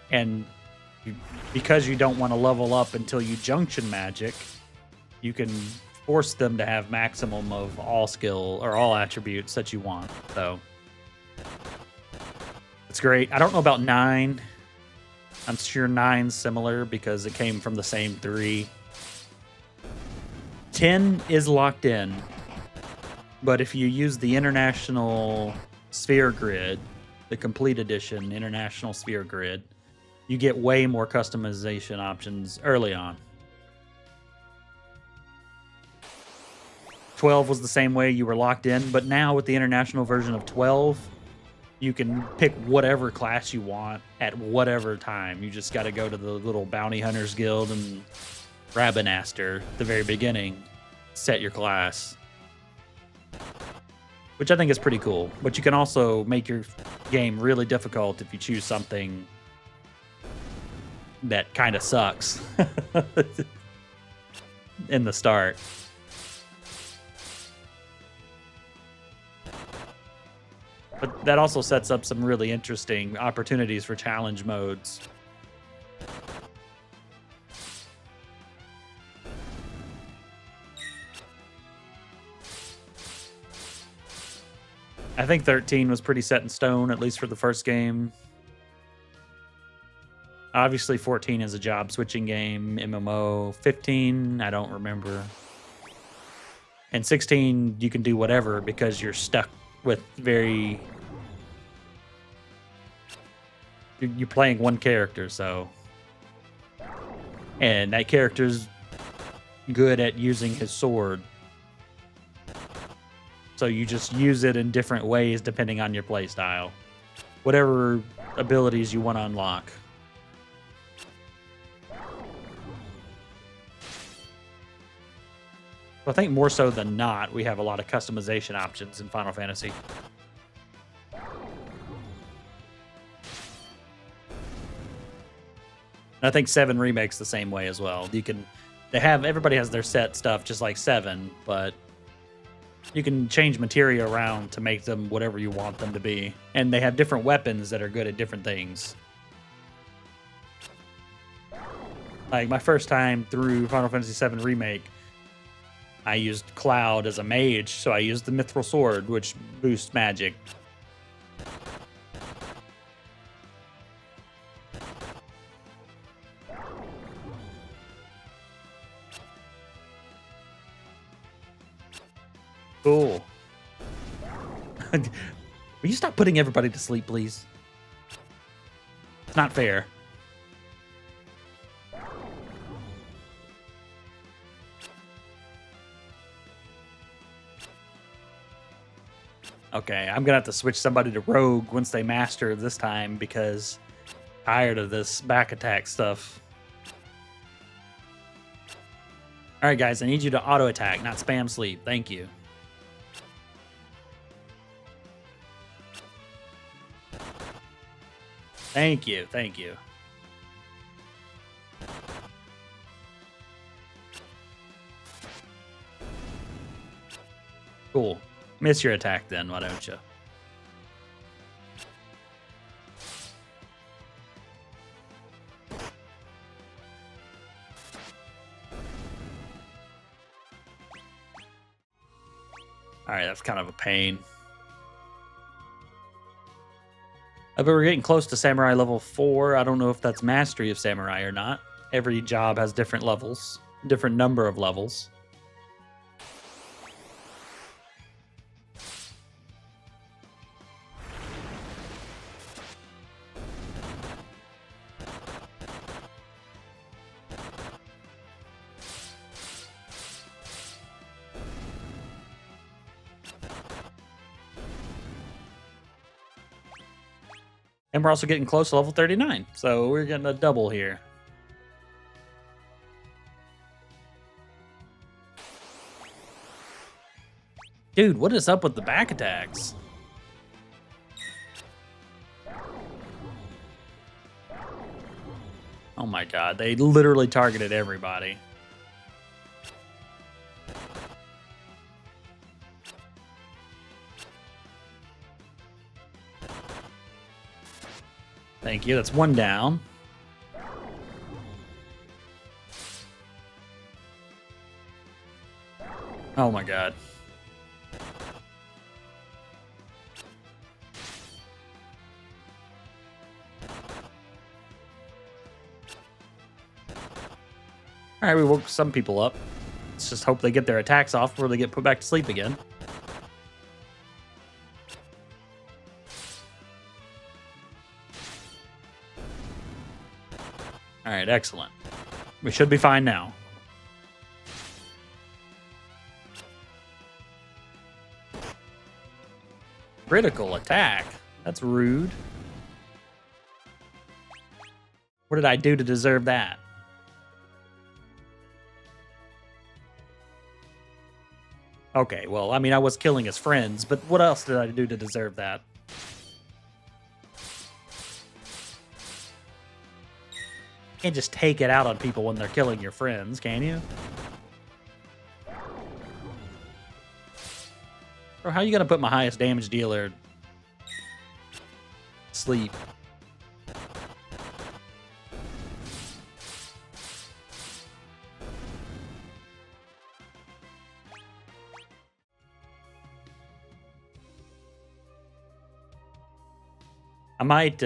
And because you don't want to level up until you junction magic, you can force them to have maximum of all skill or all attributes that you want. So it's great. I don't know about 9. I'm sure 9's similar because it came from the same 3. 10 is locked in, but if you use the International Sphere Grid, the complete edition International Sphere Grid, you get way more customization options early on. 12 was the same way, you were locked in, but now with the international version of 12, you can pick whatever class you want at whatever time. You just got to go to the little Bounty Hunters Guild and Rabinaster at the very beginning, set your class, which I think is pretty cool. But you can also make your game really difficult if you choose something that kind of sucks in the start. But that also sets up some really interesting opportunities for challenge modes. I think 13 was pretty set in stone, at least for the first game. Obviously, 14 is a job switching game, MMO. 15, I don't remember. And 16, you can do whatever because you're stuck with you're playing one character, so. And that character's good at using his sword. So you just use it in different ways depending on your playstyle. Whatever abilities you want to unlock. I think more so than not, we have a lot of customization options in Final Fantasy. And I think 7 Remake's the same way as well. Everybody has their set stuff just like 7, but you can change materia around to make them whatever you want them to be. And they have different weapons that are good at different things. Like my first time through Final Fantasy VII Remake, I used Cloud as a mage, so I used the Mithril Sword, which boosts magic. Cool. Will you stop putting everybody to sleep, please? It's not fair. Okay, I'm gonna have to switch somebody to Rogue once they master this time because I'm tired of this back attack stuff. All right, guys, I need you to auto attack, not spam sleep. Thank you. Thank you, thank you. Cool. Miss your attack then, why don't you? All right, that's kind of a pain. But we're getting close to Samurai level 4. I don't know if that's Mastery of Samurai or not. Every job has different levels, different number of levels. And we're also getting close to level 39, so we're getting a double here. Dude, what is up with the back attacks? Oh my god, they literally targeted everybody. Thank you, that's one down. Oh my god. Alright, we woke some people up. Let's just hope they get their attacks off before they get put back to sleep again. Alright, excellent. We should be fine now. Critical attack? That's rude. What did I do to deserve that? Okay, well, I mean, I was killing his friends, but what else did I do to deserve that? Can't just take it out on people when they're killing your friends, can you? Or how are you gonna put my highest damage dealer to sleep? I might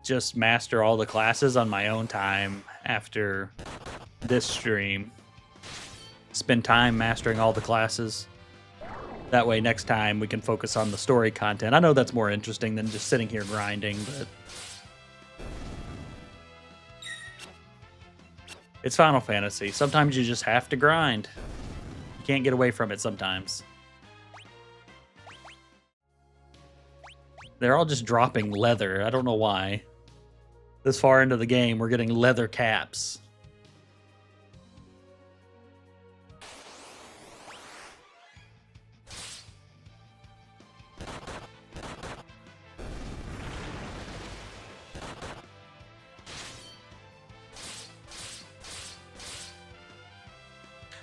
just master all the classes on my own time after this stream. Spend time mastering all the classes. That way next time we can focus on the story content. I know that's more interesting than just sitting here grinding, but it's Final Fantasy. Sometimes you just have to grind. You can't get away from it sometimes. They're all just dropping leather. I don't know why. This far into the game, we're getting leather caps.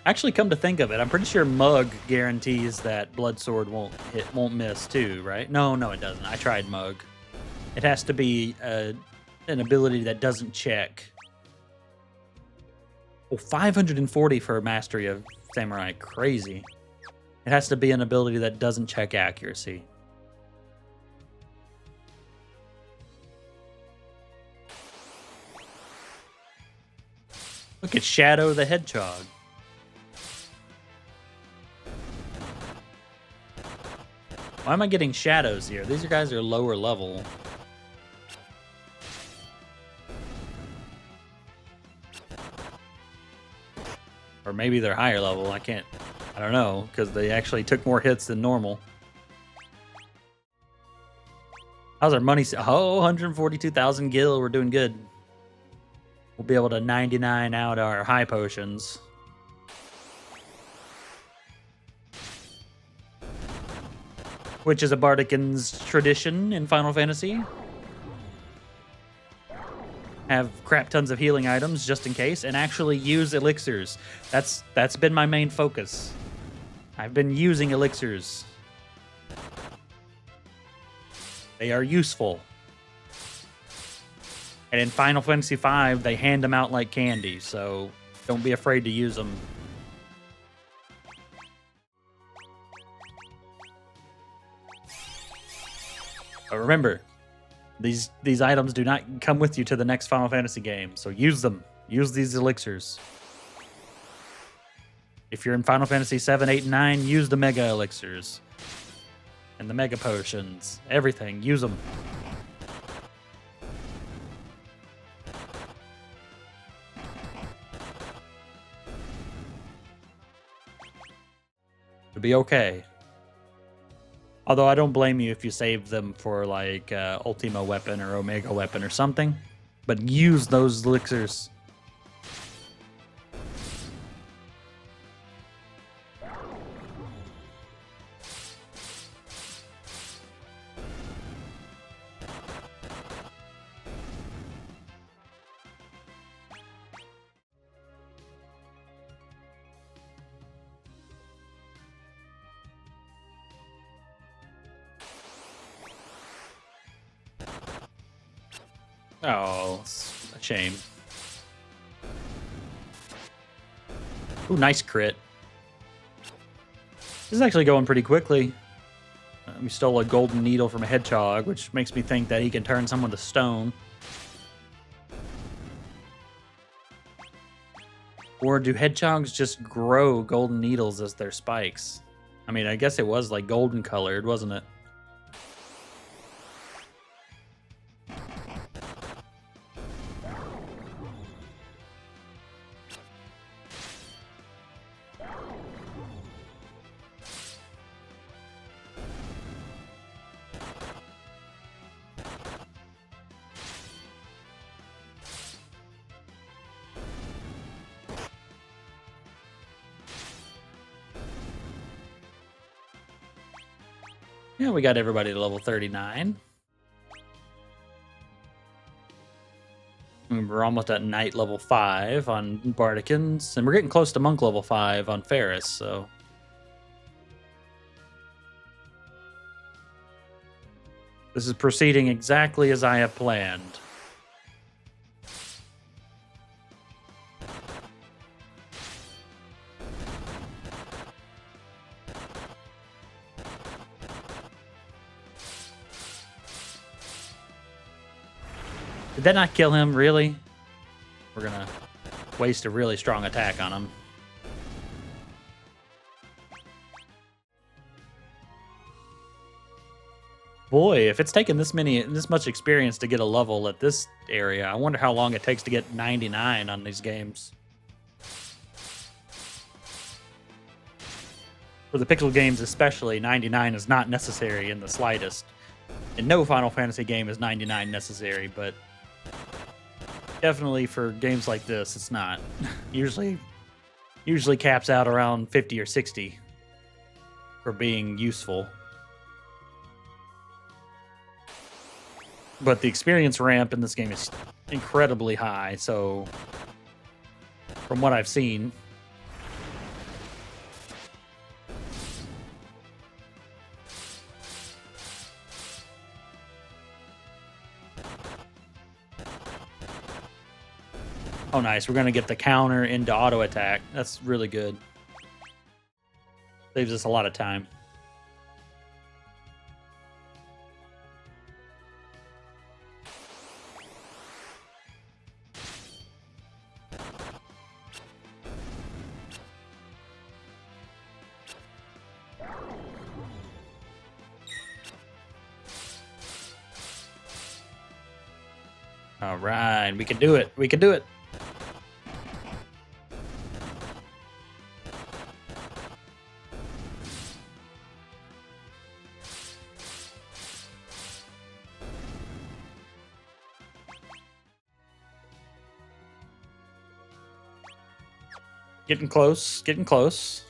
Actually, come to think of it, I'm pretty sure Mug guarantees that Blood Sword won't miss too, right? No, it doesn't. I tried Mug. It has to be an ability that doesn't check. Oh, 540 for Mastery of Samurai. Crazy. It has to be an ability that doesn't check accuracy. Look at Shadow the Hedgehog. Why am I getting shadows here? These guys are lower level. Or maybe they're higher level. I don't know, because they actually took more hits than normal. How's our money? Oh, 142,000 gil. We're doing good. We'll be able to 99 out our high potions. Which is a Bardican's tradition in Final Fantasy. Have crap tons of healing items just in case, and actually use elixirs. That's been my main focus. I've been using elixirs. They are useful. And in Final Fantasy V, they hand them out like candy, so don't be afraid to use them. But remember, These items do not come with you to the next Final Fantasy game, so use them. Use these elixirs. If you're in Final Fantasy 7, 8, and 9, use the Mega Elixirs. And the Mega Potions. Everything. Use them. It'll be okay. Although I don't blame you if you save them for like Ultima Weapon or Omega Weapon or something. But use those elixirs. Oh, it's a shame. Ooh, nice crit. This is actually going pretty quickly. We stole a golden needle from a hedgehog, which makes me think that he can turn someone to stone. Or do hedgehogs just grow golden needles as their spikes? I mean, I guess it was like golden colored, wasn't it? Yeah, we got everybody to level 39. And we're almost at Knight level 5 on Bardicans, and we're getting close to Monk level 5 on Ferris, so... This is proceeding exactly as I have planned. Did that not kill him, really? We're gonna waste a really strong attack on him. Boy, if it's taken this much experience to get a level at this area, I wonder how long it takes to get 99 on these games. For the Pixel games especially, 99 is not necessary in the slightest. And no Final Fantasy game is 99 necessary, but definitely for games like this, it's not. Usually caps out around 50 or 60 for being useful. But the experience ramp in this game is incredibly high, so from what I've seen... Oh, nice. We're going to get the counter into auto attack. That's really good. Saves us a lot of time. All right. We can do it. We can do it. Getting close, getting close.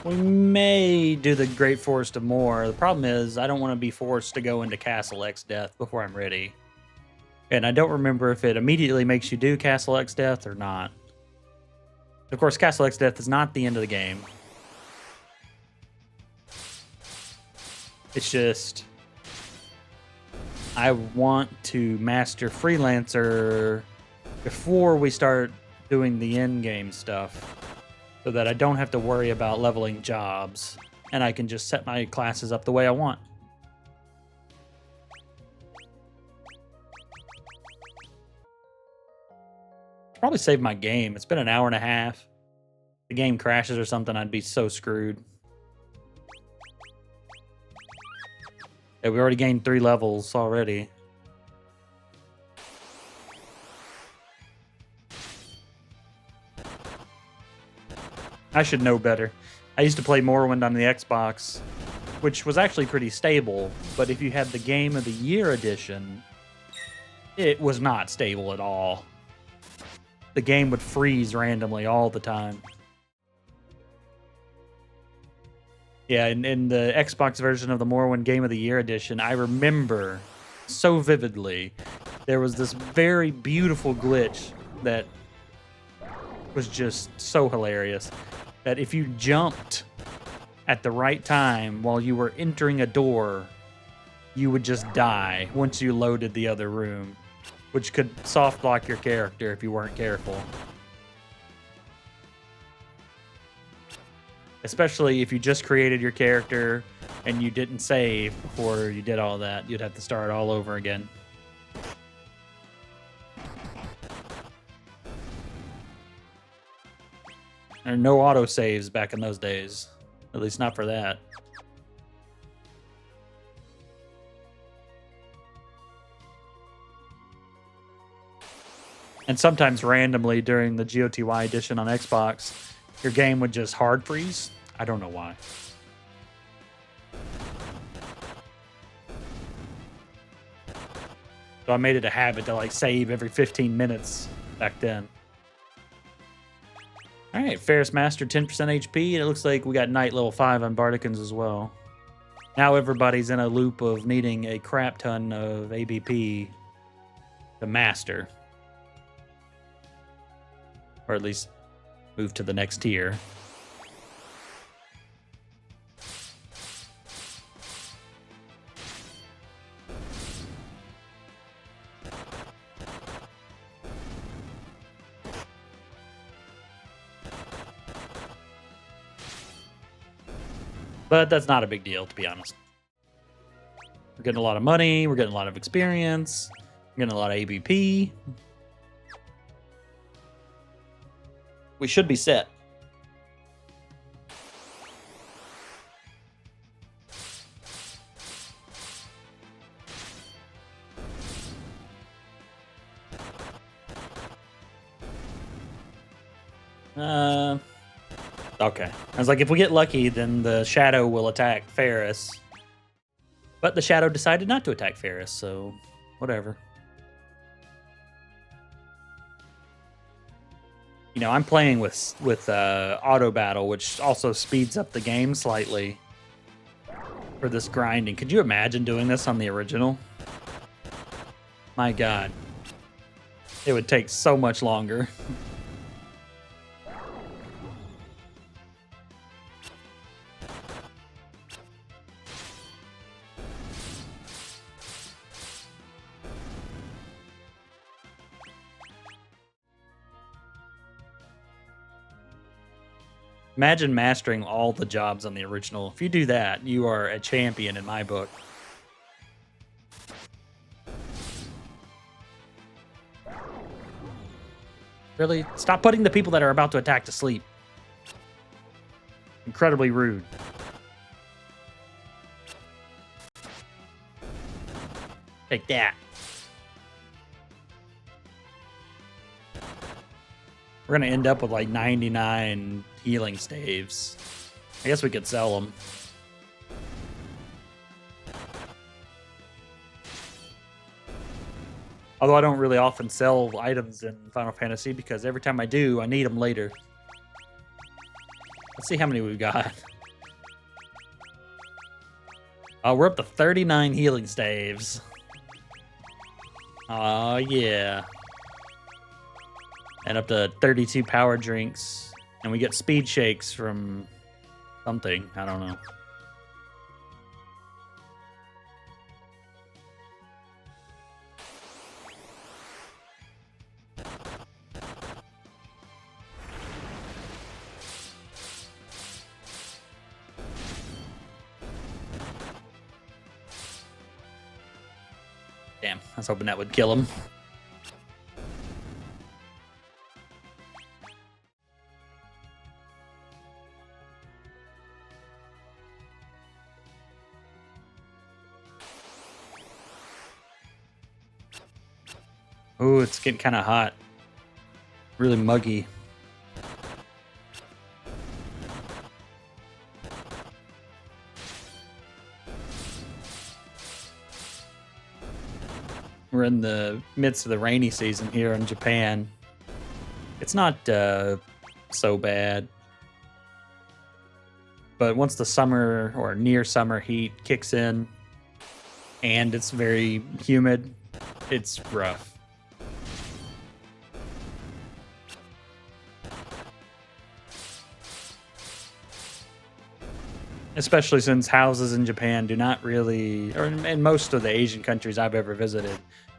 We may do the Great Forest of Moor. The problem is I don't want to be forced to go into Castle X Death before I'm ready. And I don't remember if it immediately makes you do Castle X Death or not. Of course, Castle X Death is not the end of the game. It's just I want to master Freelancer before we start doing the in-game stuff so that I don't have to worry about leveling jobs and I can just set my classes up the way I want. Probably save my game. It's been an hour and a half. If the game crashes or something, I'd be so screwed. Yeah, we already gained 3 levels already. I should know better. I used to play Morrowind on the Xbox, which was actually pretty stable, but if you had the Game of the Year edition, it was not stable at all. The game would freeze randomly all the time. Yeah, in the Xbox version of the Morrowind Game of the Year edition, I remember so vividly there was this very beautiful glitch that was just so hilarious. That if you jumped at the right time while you were entering a door, you would just die once you loaded the other room, which could soft lock your character if you weren't careful. Especially if you just created your character and you didn't save before you did all that, you'd have to start all over again. There are no autosaves back in those days. At least not for that. And sometimes randomly during the GOTY edition on Xbox, your game would just hard freeze. I don't know why. So I made it a habit to like save every 15 minutes back then. All right, Ferris Master 10% HP, and it looks like we got Knight level 5 on Bardicans as well. Now everybody's in a loop of needing a crap ton of ABP to master. Or at least move to the next tier. But that's not a big deal, to be honest. We're getting a lot of money, we're getting a lot of experience, we're getting a lot of ABP. We should be set. Okay. I was like, if we get lucky, then the Shadow will attack Ferris. But the Shadow decided not to attack Ferris, so whatever. You know, I'm playing with auto battle, which also speeds up the game slightly for this grinding. Could you imagine doing this on the original? My God. It would take so much longer. Imagine mastering all the jobs on the original. If you do that, you are a champion in my book. Really? Stop putting the people that are about to attack to sleep. Incredibly rude. Take that. We're going to end up with like 99 healing staves. I guess we could sell them. Although I don't really often sell items in Final Fantasy because every time I do, I need them later. Let's see how many we've got. We're up to 39 healing staves. Oh, yeah. And up to 32 power drinks. And we get speed shakes from something. I don't know. Damn, I was hoping that would kill him. Oh, it's getting kind of hot. Really muggy. We're in the midst of the rainy season here in Japan. It's not so bad. But once the summer or near summer heat kicks in and it's very humid, it's rough. Especially since houses in Japan do not really, or in most of the Asian countries I've ever visited,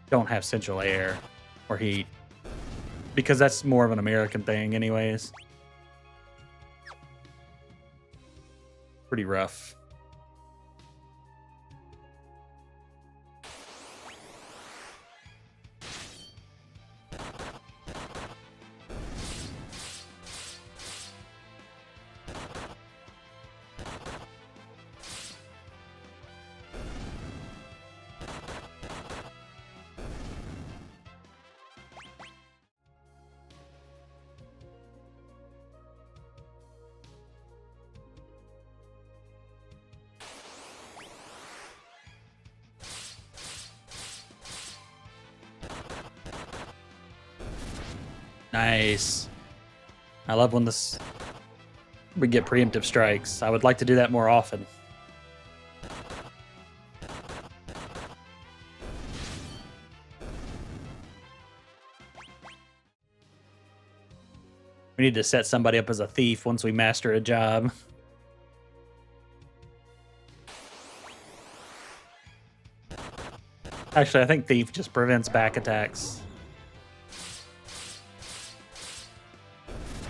don't have central air or heat. Because that's more of an American thing anyways. Pretty rough. Nice. I love when we get preemptive strikes. I would like to do that more often. We need to set somebody up as a thief once we master a job. Actually, I think thief just prevents back attacks.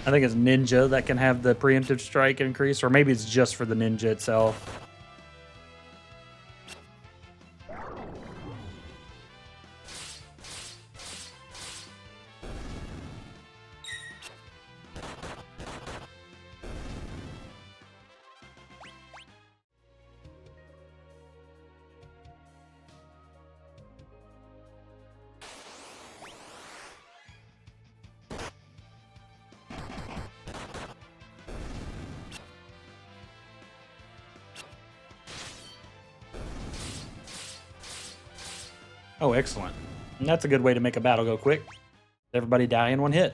I think it's ninja that can have the preemptive strike increase, or maybe it's just for the ninja itself. Oh, excellent. And that's a good way to make a battle go quick. Everybody die in one hit.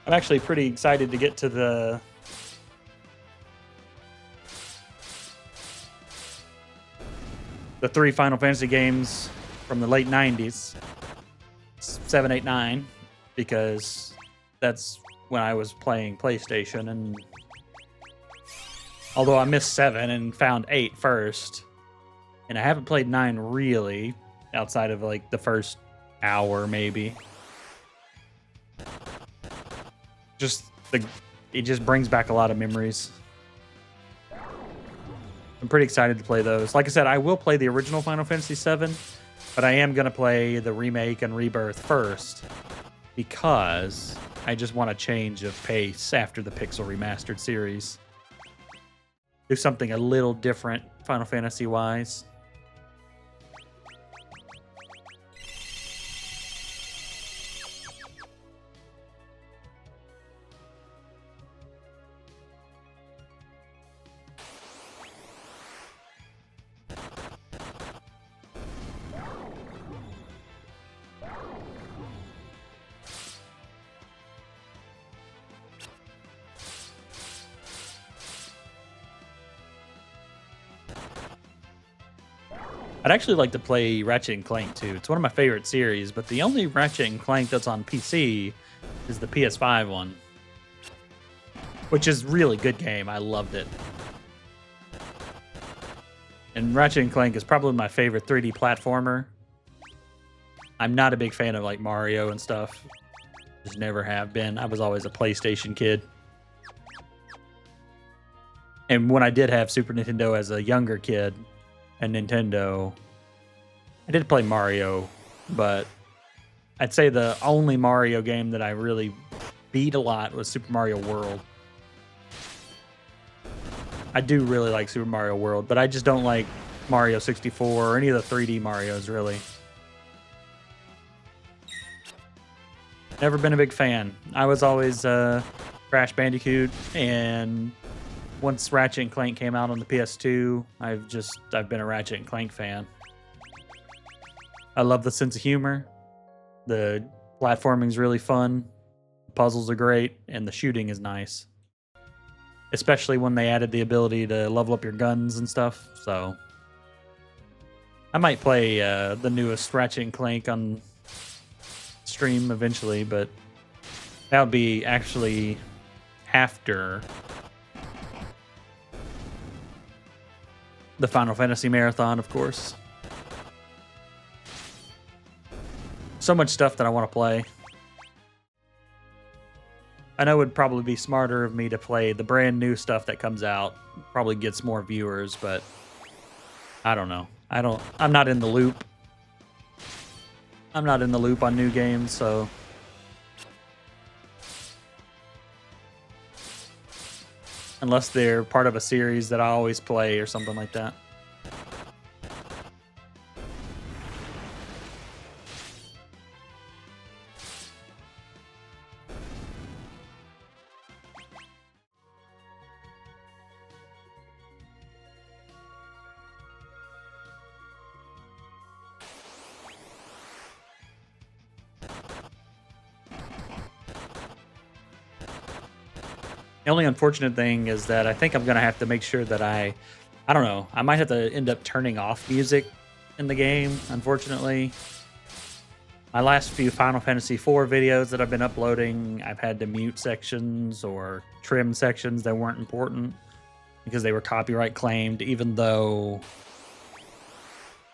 I'm actually pretty excited to get to the three Final Fantasy games from the late 90s. 7, 8, 9, because that's when I was playing PlayStation, and although I missed 7 and found 8 first, and I haven't played 9 really outside of like the first hour maybe. It just brings back a lot of memories. I'm pretty excited to play those. Like I said, I will play the original Final Fantasy VII, but I am going to play the remake and rebirth first because I just want a change of pace after the Pixel Remastered series. Do something a little different Final Fantasy-wise. I'd actually like to play Ratchet and Clank too. It's one of my favorite series, but the only Ratchet and Clank that's on PC is the PS5 one, which is a really good game. I loved it. And Ratchet and Clank is probably my favorite 3D platformer. I'm not a big fan of like Mario and stuff. Just never have been. I was always a PlayStation kid. And when I did have Super Nintendo as a younger kid and Nintendo, I did play Mario, but I'd say the only Mario game that I really beat a lot was Super Mario World. I do really like Super Mario World, but I just don't like Mario 64 or any of the 3D Marios, really. Never been a big fan. I was always Crash Bandicoot, and once Ratchet and Clank came out on the PS2, I've been a Ratchet and Clank fan. I love the sense of humor. The platforming's really fun. The puzzles are great, and the shooting is nice. Especially when they added the ability to level up your guns and stuff. So I might play the newest Ratchet and Clank on stream eventually, but that would be actually after the Final Fantasy Marathon, of course. So much stuff that I want to play. I know it would probably be smarter of me to play the brand new stuff that comes out. Probably gets more viewers, but I don't know. I'm not in the loop. I'm not in the loop on new games, so unless they're part of a series that I always play or something like that. The only unfortunate thing is that I think I'm going to have to make sure that I don't know, I might have to end up turning off music in the game, unfortunately. My last few Final Fantasy IV videos that I've been uploading, I've had to mute sections or trim sections that weren't important because they were copyright claimed, even though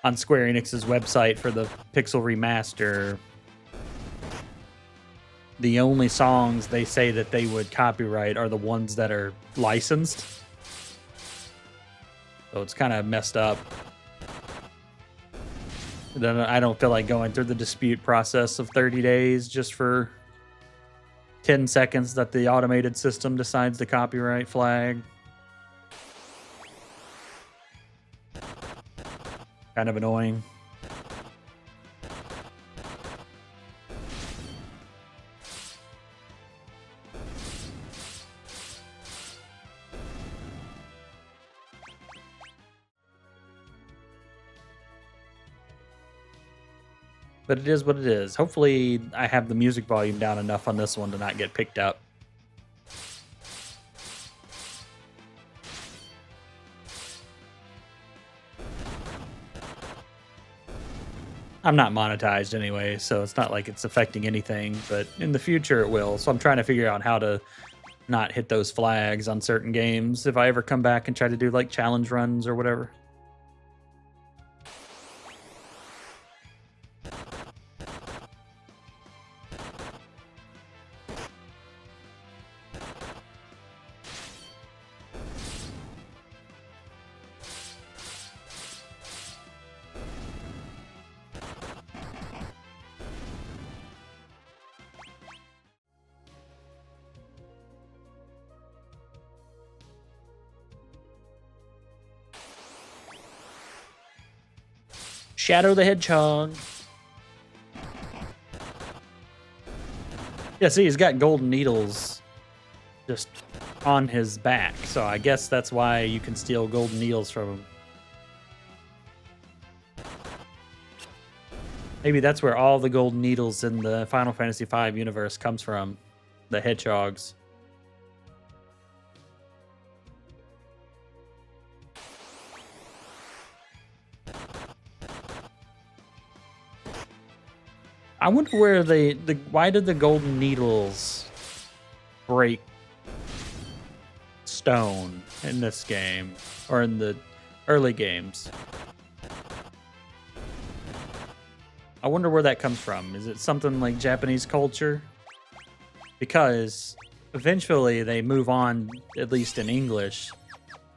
on Square Enix's website for the Pixel Remaster, the only songs they say that they would copyright are the ones that are licensed. So it's kind of messed up. Then I don't feel like going through the dispute process of 30 days just for 10 seconds that the automated system decides to copyright flag. Kind of annoying. But it is what it is. Hopefully I have the music volume down enough on this one to not get picked up. I'm not monetized anyway, so it's not like it's affecting anything, but in the future it will. So I'm trying to figure out how to not hit those flags on certain games if I ever come back and try to do like challenge runs or whatever. Shadow the Hedgehog. Yeah, see, he's got golden needles just on his back, so I guess that's why you can steal golden needles from him. Maybe that's where all the golden needles in the Final Fantasy V universe comes from. The hedgehogs. I wonder where why did the golden needles break stone in this game or in the early games? I wonder where that comes from. Is it something like Japanese culture? Because eventually they move on, at least in English,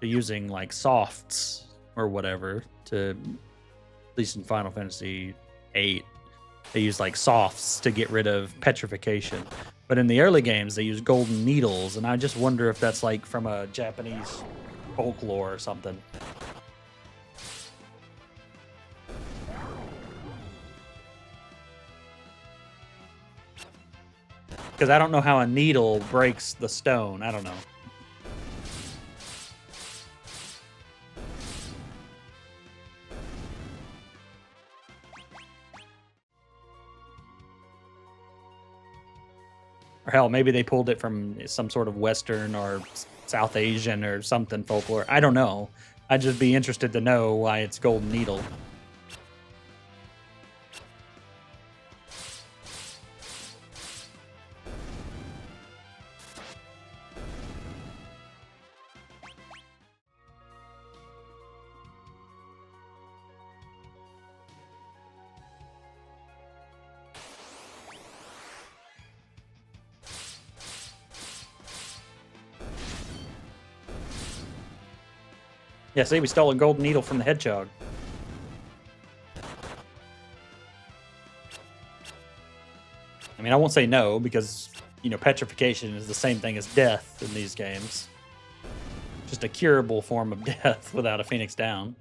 to using like softs or whatever. To at least in Final Fantasy VIII, they use like softs to get rid of petrification. But in the early games, they use golden needles, and I just wonder if that's like from a Japanese folklore or something. Because I don't know how a needle breaks the stone. I don't know. Or hell, maybe they pulled it from some sort of Western or South Asian or something folklore. I don't know. I'd just be interested to know why it's golden needle. Yeah, see, we stole a golden needle from the hedgehog. I mean, I won't say no because, you know, petrification is the same thing as death in these games. Just a curable form of death without a Phoenix down.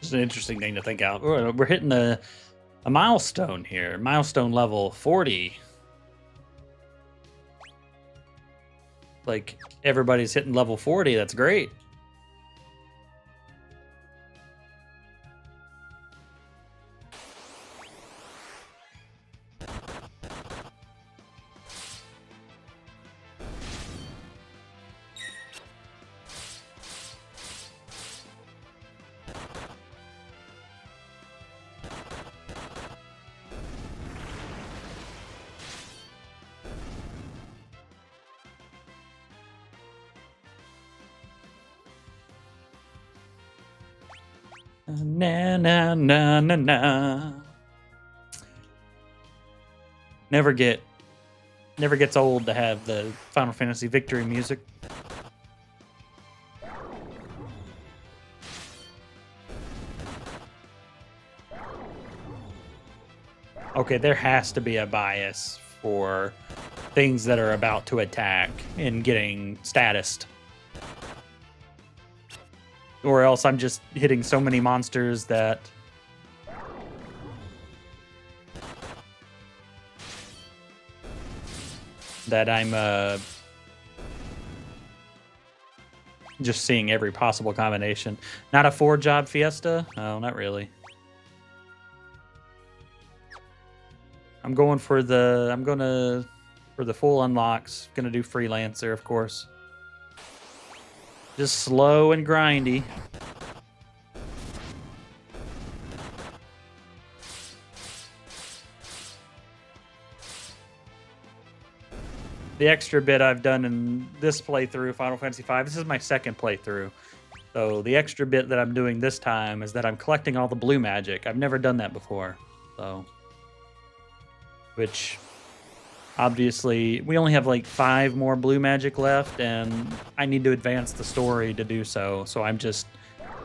Just an interesting thing to think out. We're hitting a milestone here. Milestone level 40. Like, everybody's hitting level 40. That's great. Na na na na na. Never gets old to have the Final Fantasy victory music. Okay, there has to be a bias for things that are about to attack and getting statused. Or else I'm just hitting so many monsters that I'm just seeing every possible combination. Not a 4-job fiesta? No, not really. I'm going for the full unlocks. Gonna do freelancer, of course. Just slow and grindy. The extra bit I've done in this playthrough, Final Fantasy V, this is my second playthrough. So the extra bit that I'm doing this time is that I'm collecting all the blue magic. I've never done that before. So, which obviously we only have like 5 more blue magic left, and I need to advance the story to do so. So I'm just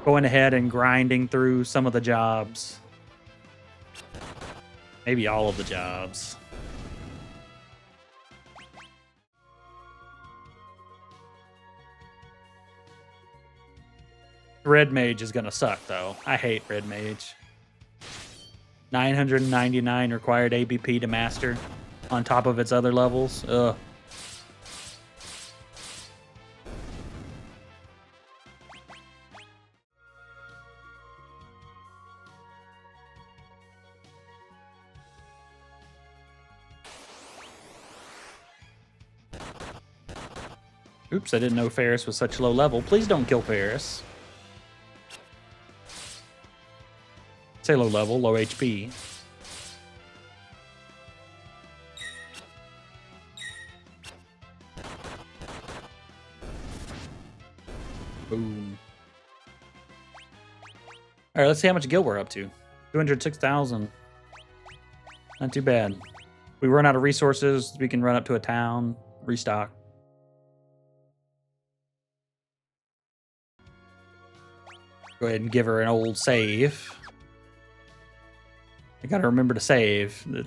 going ahead and grinding through some of the jobs. Maybe all of the jobs. Red Mage is gonna suck though. I hate Red Mage. 999 required ABP to master on top of its other levels. Ugh. Oops, I didn't know Ferris was such low level. Please don't kill Ferris. Say low level, low HP. Boom. All right, let's see how much gil we're up to. 206,000. Not too bad. We run out of resources. We can run up to a town, restock. Go ahead and give her an old save. I gotta remember to save. The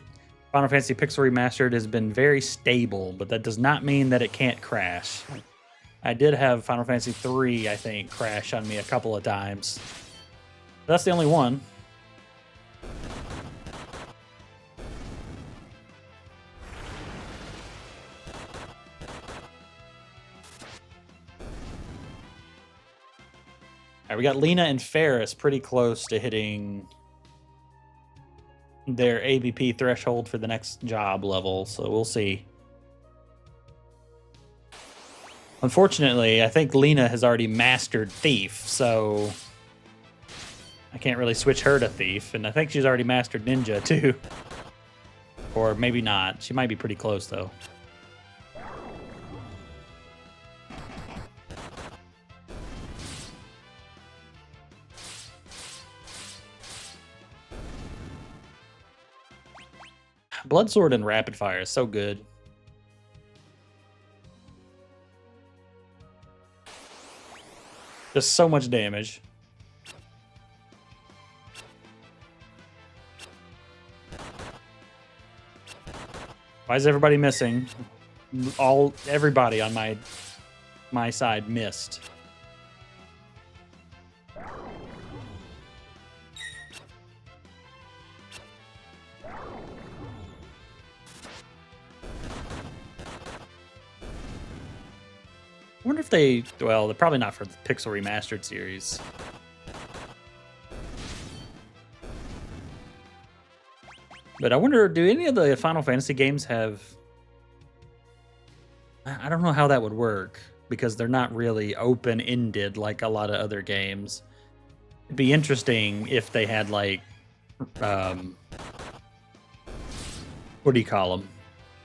Final Fantasy Pixel Remastered has been very stable, but that does not mean that it can't crash. I did have Final Fantasy 3, I think, crash on me a couple of times. That's the only one. All right, we got Lena and Ferris pretty close to hitting their AVP threshold for the next job level, so we'll see. Unfortunately, I think Lena has already mastered Thief, so I can't really switch her to Thief, and I think she's already mastered Ninja, too. Or maybe not. She might be pretty close, though. Bloodsword and Rapid Fire is so good. Just so much damage. Why is everybody missing? Everybody on my side missed. I wonder if they, well, they're probably not for the Pixel Remastered series. But I wonder, do any of the Final Fantasy games have... I don't know how that would work, because they're not really open-ended like a lot of other games. It'd be interesting if they had, like, what do you call them?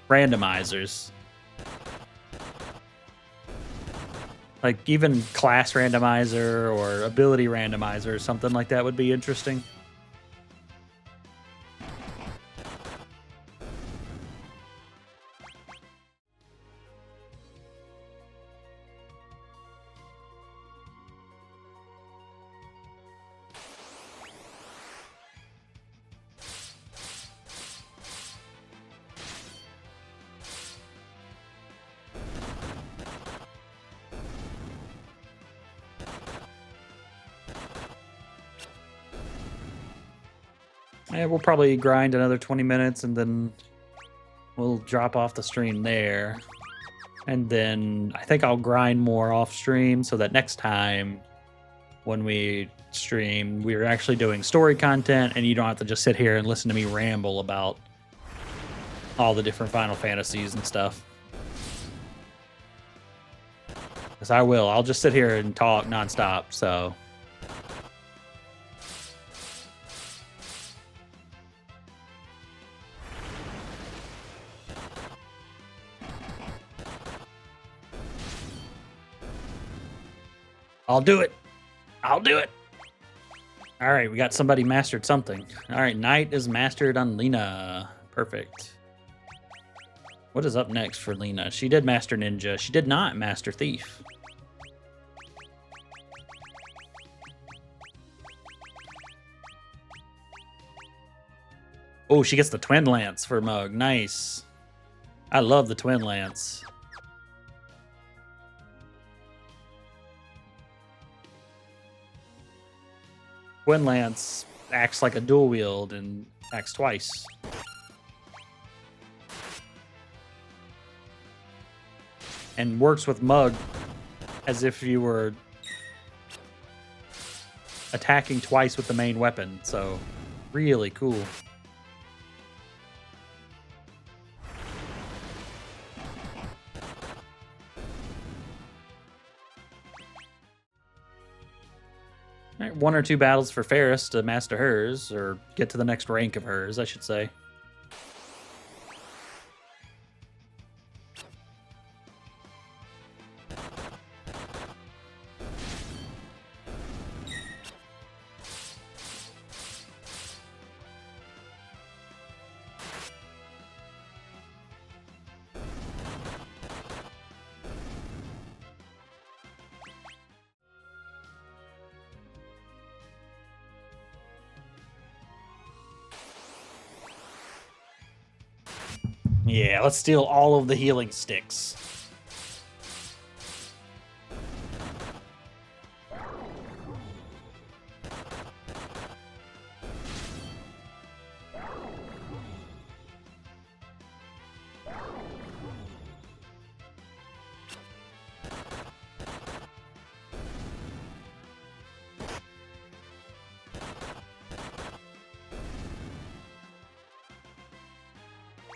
Randomizers. Like, even class randomizer or ability randomizer or something like that would be interesting. Yeah, we'll probably grind another 20 minutes and then we'll drop off the stream there. And then I think I'll grind more off stream so that next time when we stream, we're actually doing story content and you don't have to just sit here and listen to me ramble about all the different Final Fantasies and stuff. Because I will. I'll just sit here and talk nonstop, so... I'll do it. I'll do it. All right, we got somebody mastered something. All right, Knight is mastered on Lena. Perfect. What is up next for Lena? She did master Ninja. She did not master Thief. Oh, she gets the Twin Lance for Mug. Nice. I love the Twin Lance. Twin Lance acts like a dual wield and acts twice. And works with Mug as if you were attacking twice with the main weapon. So, really cool. Alright, 1 or 2 battles for Ferris to master hers, or get to the next rank of hers, I should say. Yeah, let's steal all of the healing sticks.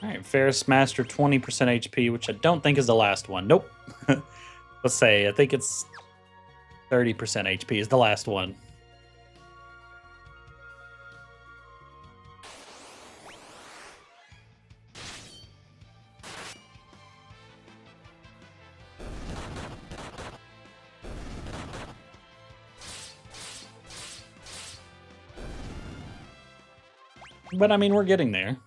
Alright, Ferris Master 20% HP, which I don't think is the last one. Nope. Let's say, I think it's 30% HP is the last one. But I mean, we're getting there.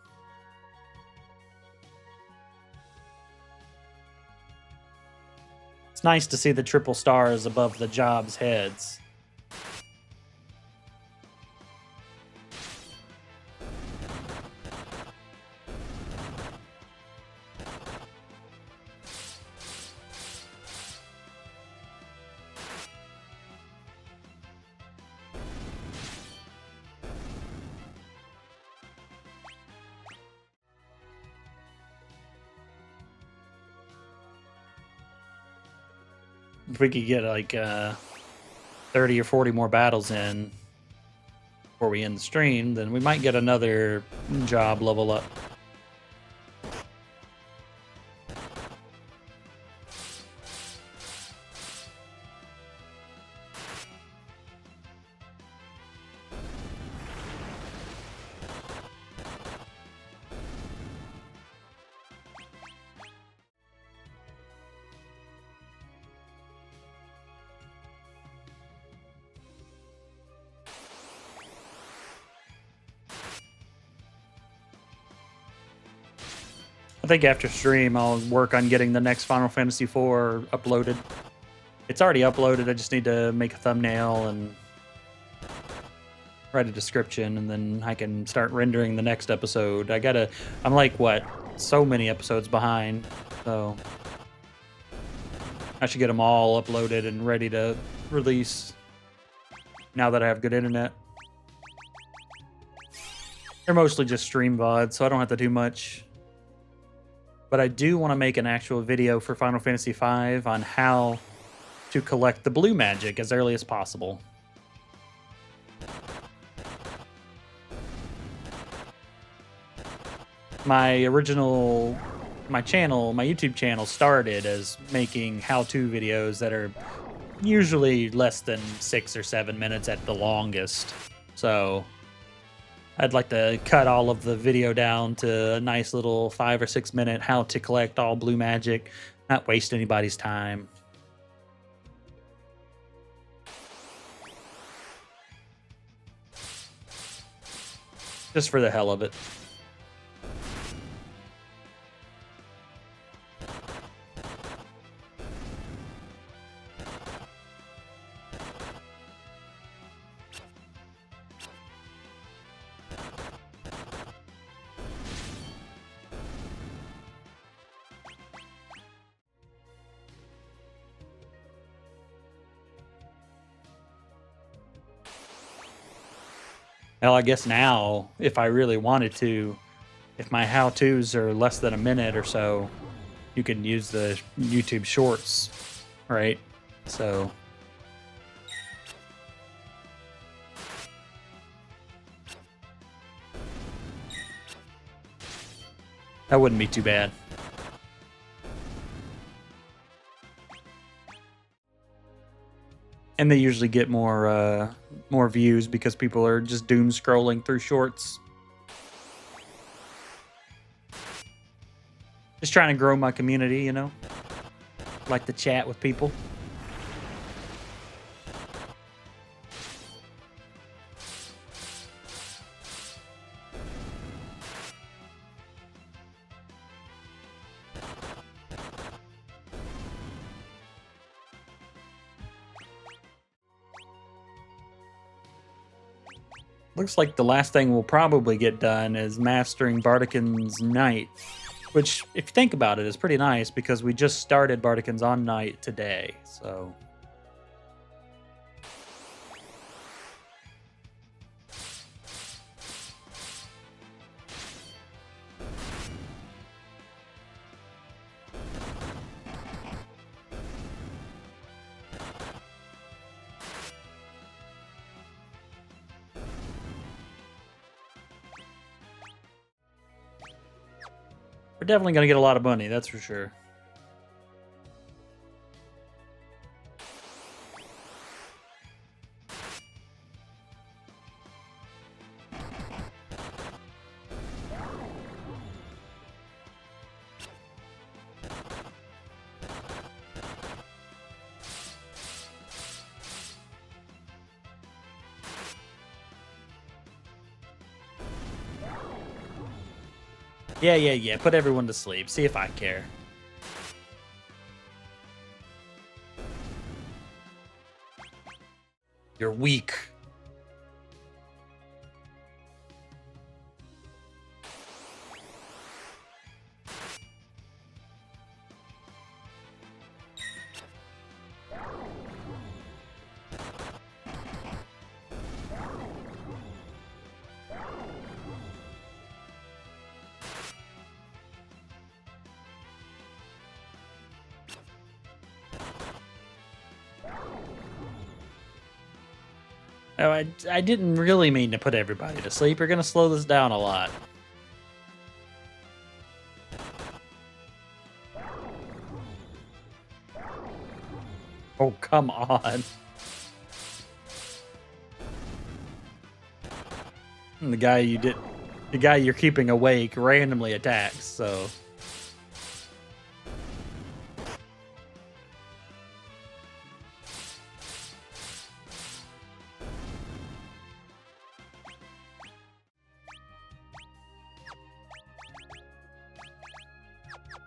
It's nice to see the triple stars above the jobs' heads. If we could get like 30 or 40 more battles in before we end the stream, then we might get another job level up. I think after stream, I'll work on getting the next Final Fantasy IV uploaded. It's already uploaded. I just need to make a thumbnail and write a description, and then I can start rendering the next episode. I'm like, what, so many episodes behind, so I should get them all uploaded and ready to release now that I have good internet. They're mostly just stream VODs, so I don't have to do much. But I do want to make an actual video for Final Fantasy V on how to collect the blue magic as early as possible. My YouTube channel started as making how-to videos that are usually less than 6 or 7 minutes at the longest. So I'd like to cut all of the video down to a nice little 5 or 6 minute how to collect all blue magic, not waste anybody's time. Just for the hell of it. Well, I guess now, if I really wanted to, if my how-tos are less than a minute or so, you can use the YouTube Shorts, right? So that wouldn't be too bad. And they usually get more views because people are just doom scrolling through shorts. Just trying to grow my community, you know? Like to chat with people. Looks like the last thing we'll probably get done is mastering Bardican's Knight, which, if you think about it, is pretty nice because we just started Bardican's on Knight today, so... We're definitely going to get a lot of money, that's for sure. Yeah. Put everyone to sleep. See if I care. You're weak. Oh, I didn't really mean to put everybody to sleep. You're going to slow this down a lot. Oh, come on. And the guy you're keeping awake randomly attacks, so...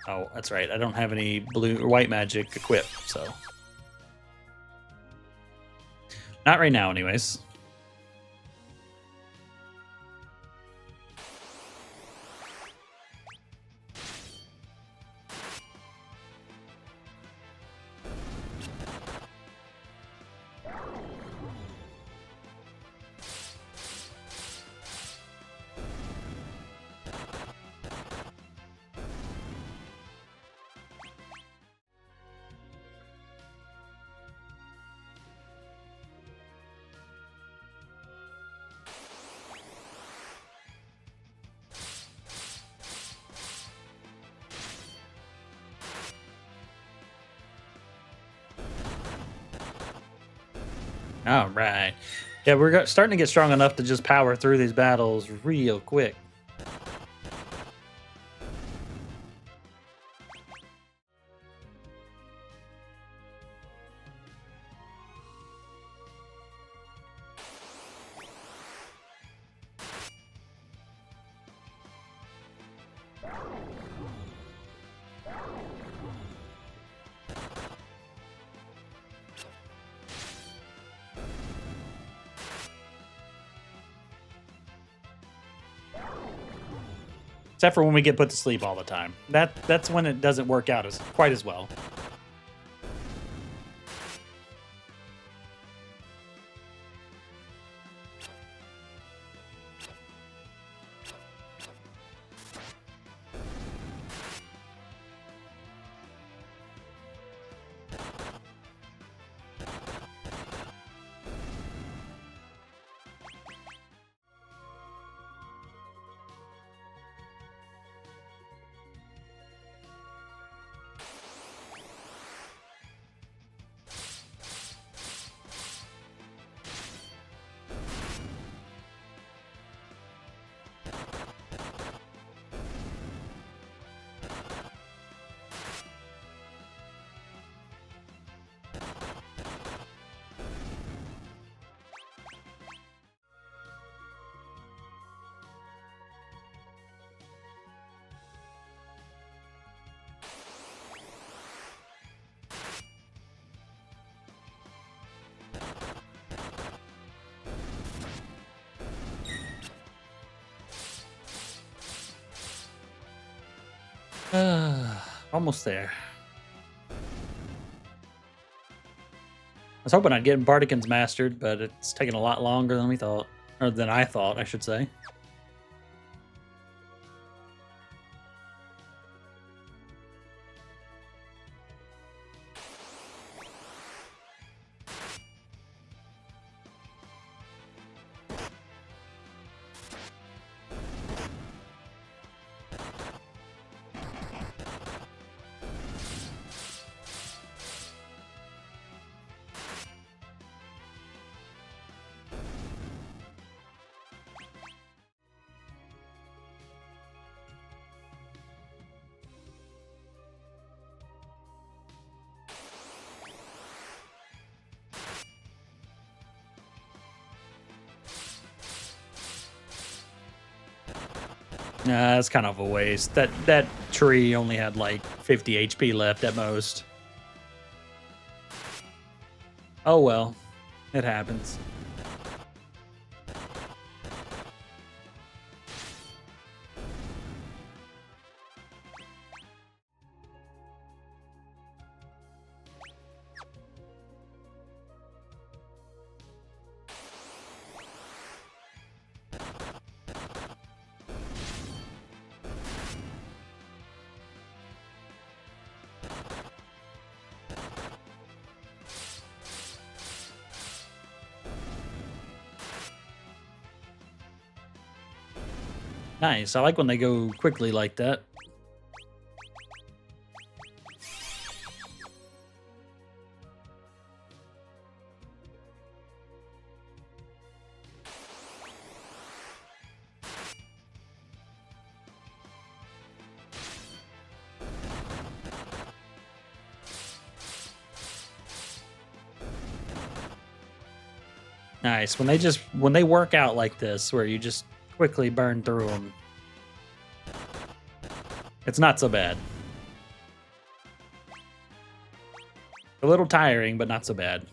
Oh, that's right. I don't have any blue or white magic equipped, so... Not right now, anyways. All right. Yeah, we're starting to get strong enough to just power through these battles real quick. Except for when we get put to sleep all the time. That's when it doesn't work out quite as well. Almost there. I was hoping I'd get Bardicans mastered, but it's taking a lot longer than we thought. Or than I thought, I should say. Nah, that's kind of a waste. That tree only had like 50 HP left at most. Oh well, it happens. Nice. I like when they go quickly like that. Nice. When they work out like this, where you just quickly burn through them, it's not so bad. A little tiring, but not so bad.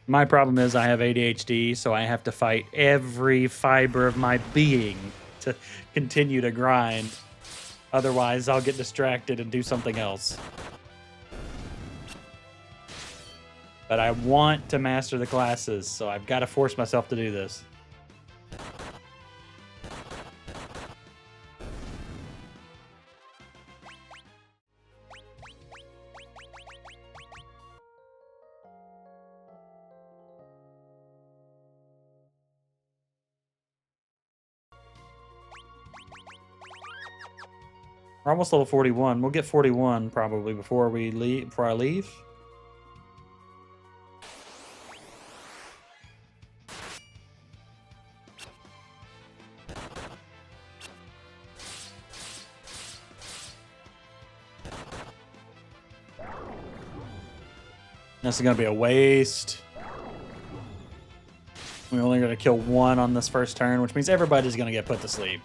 My problem is I have ADHD, so I have to fight every fiber of my being to continue to grind. Otherwise, I'll get distracted and do something else. But I want to master the classes, so I've got to force myself to do this. We're almost level 41. We'll get 41 probably before we leave. Before I leave. This is gonna be a waste. We're only gonna kill one on this first turn, which means everybody's gonna get put to sleep.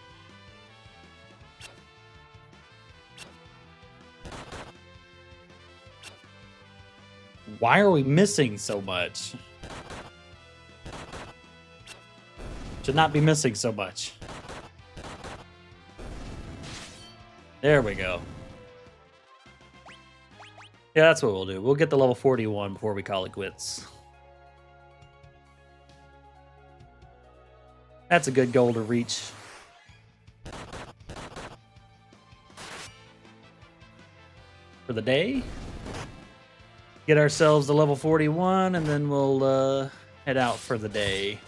Why are we missing so much? Should not be missing so much. There we go. Yeah, that's what we'll do. We'll get the level 41 before we call it quits. That's a good goal to reach. For the day. Get ourselves to level 41, and then we'll head out for the day.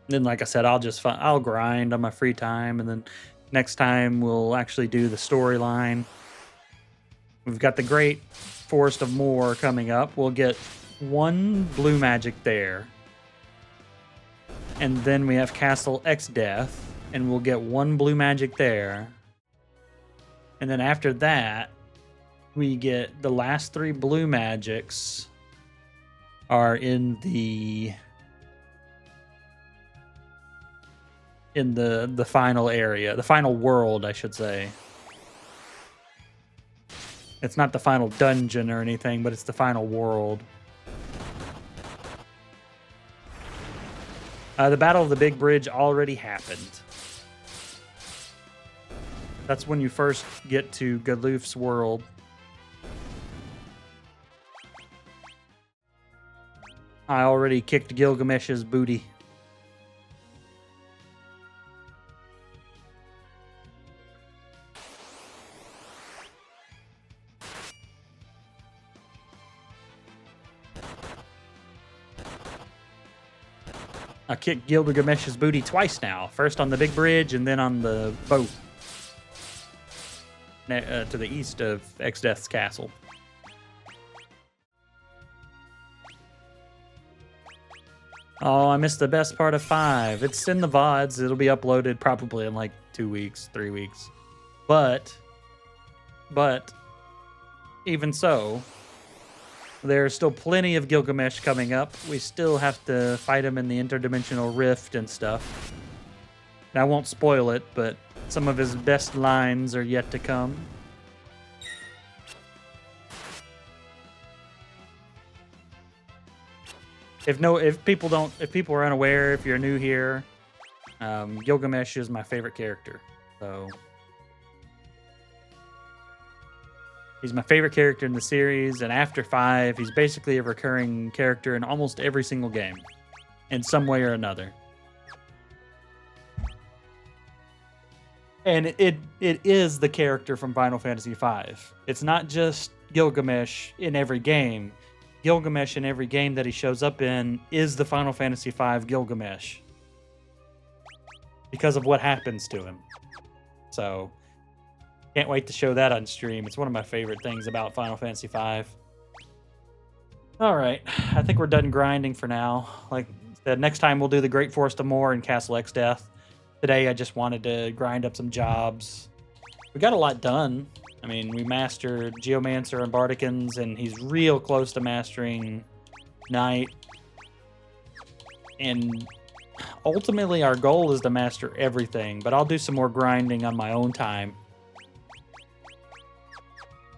Then, like I said, I'll grind on my free time, and then next time we'll actually do the storyline. We've got the Great Forest of Moor coming up. We'll get one blue magic there, and then we have Castle X Death, and we'll get one blue magic there, and then after that, we get the last three blue magics are in the in the final area, the final world, I should say. It's not the final dungeon or anything, but it's the final world. The Battle of the Big Bridge already happened. That's when you first get to Galoof's world. I already kicked Gilgamesh's booty. I kicked Gilgamesh's booty twice now. First on the big bridge and then on the boat. To the east of Exdeath's castle. Oh, I missed the best part of 5. It's in the VODs. It'll be uploaded probably in like 2 weeks, 3 weeks. But, even so, there's still plenty of Gilgamesh coming up. We still have to fight him in the interdimensional rift and stuff. And I won't spoil it, but some of his best lines are yet to come. If people are unaware, if you're new here, Gilgamesh is my favorite character. So he's my favorite character in the series, and after 5, he's basically a recurring character in almost every single game, in some way or another. And it is the character from Final Fantasy V. It's not just Gilgamesh in every game. Gilgamesh in every game that he shows up in is the Final Fantasy V Gilgamesh. Because of what happens to him. So, can't wait to show that on stream. It's one of my favorite things about Final Fantasy V. Alright, I think we're done grinding for now. Like I said, next time we'll do the Great Forest of Moor and Castle Exdeath. Today I just wanted to grind up some jobs. We got a lot done. I mean, we mastered Geomancer and Bardicans, and he's real close to mastering Knight. And ultimately our goal is to master everything, but I'll do some more grinding on my own time.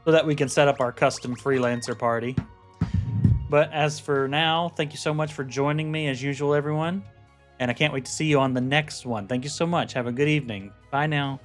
So that we can set up our custom freelancer party. But as for now, thank you so much for joining me as usual, everyone. And I can't wait to see you on the next one. Thank you so much. Have a good evening. Bye now.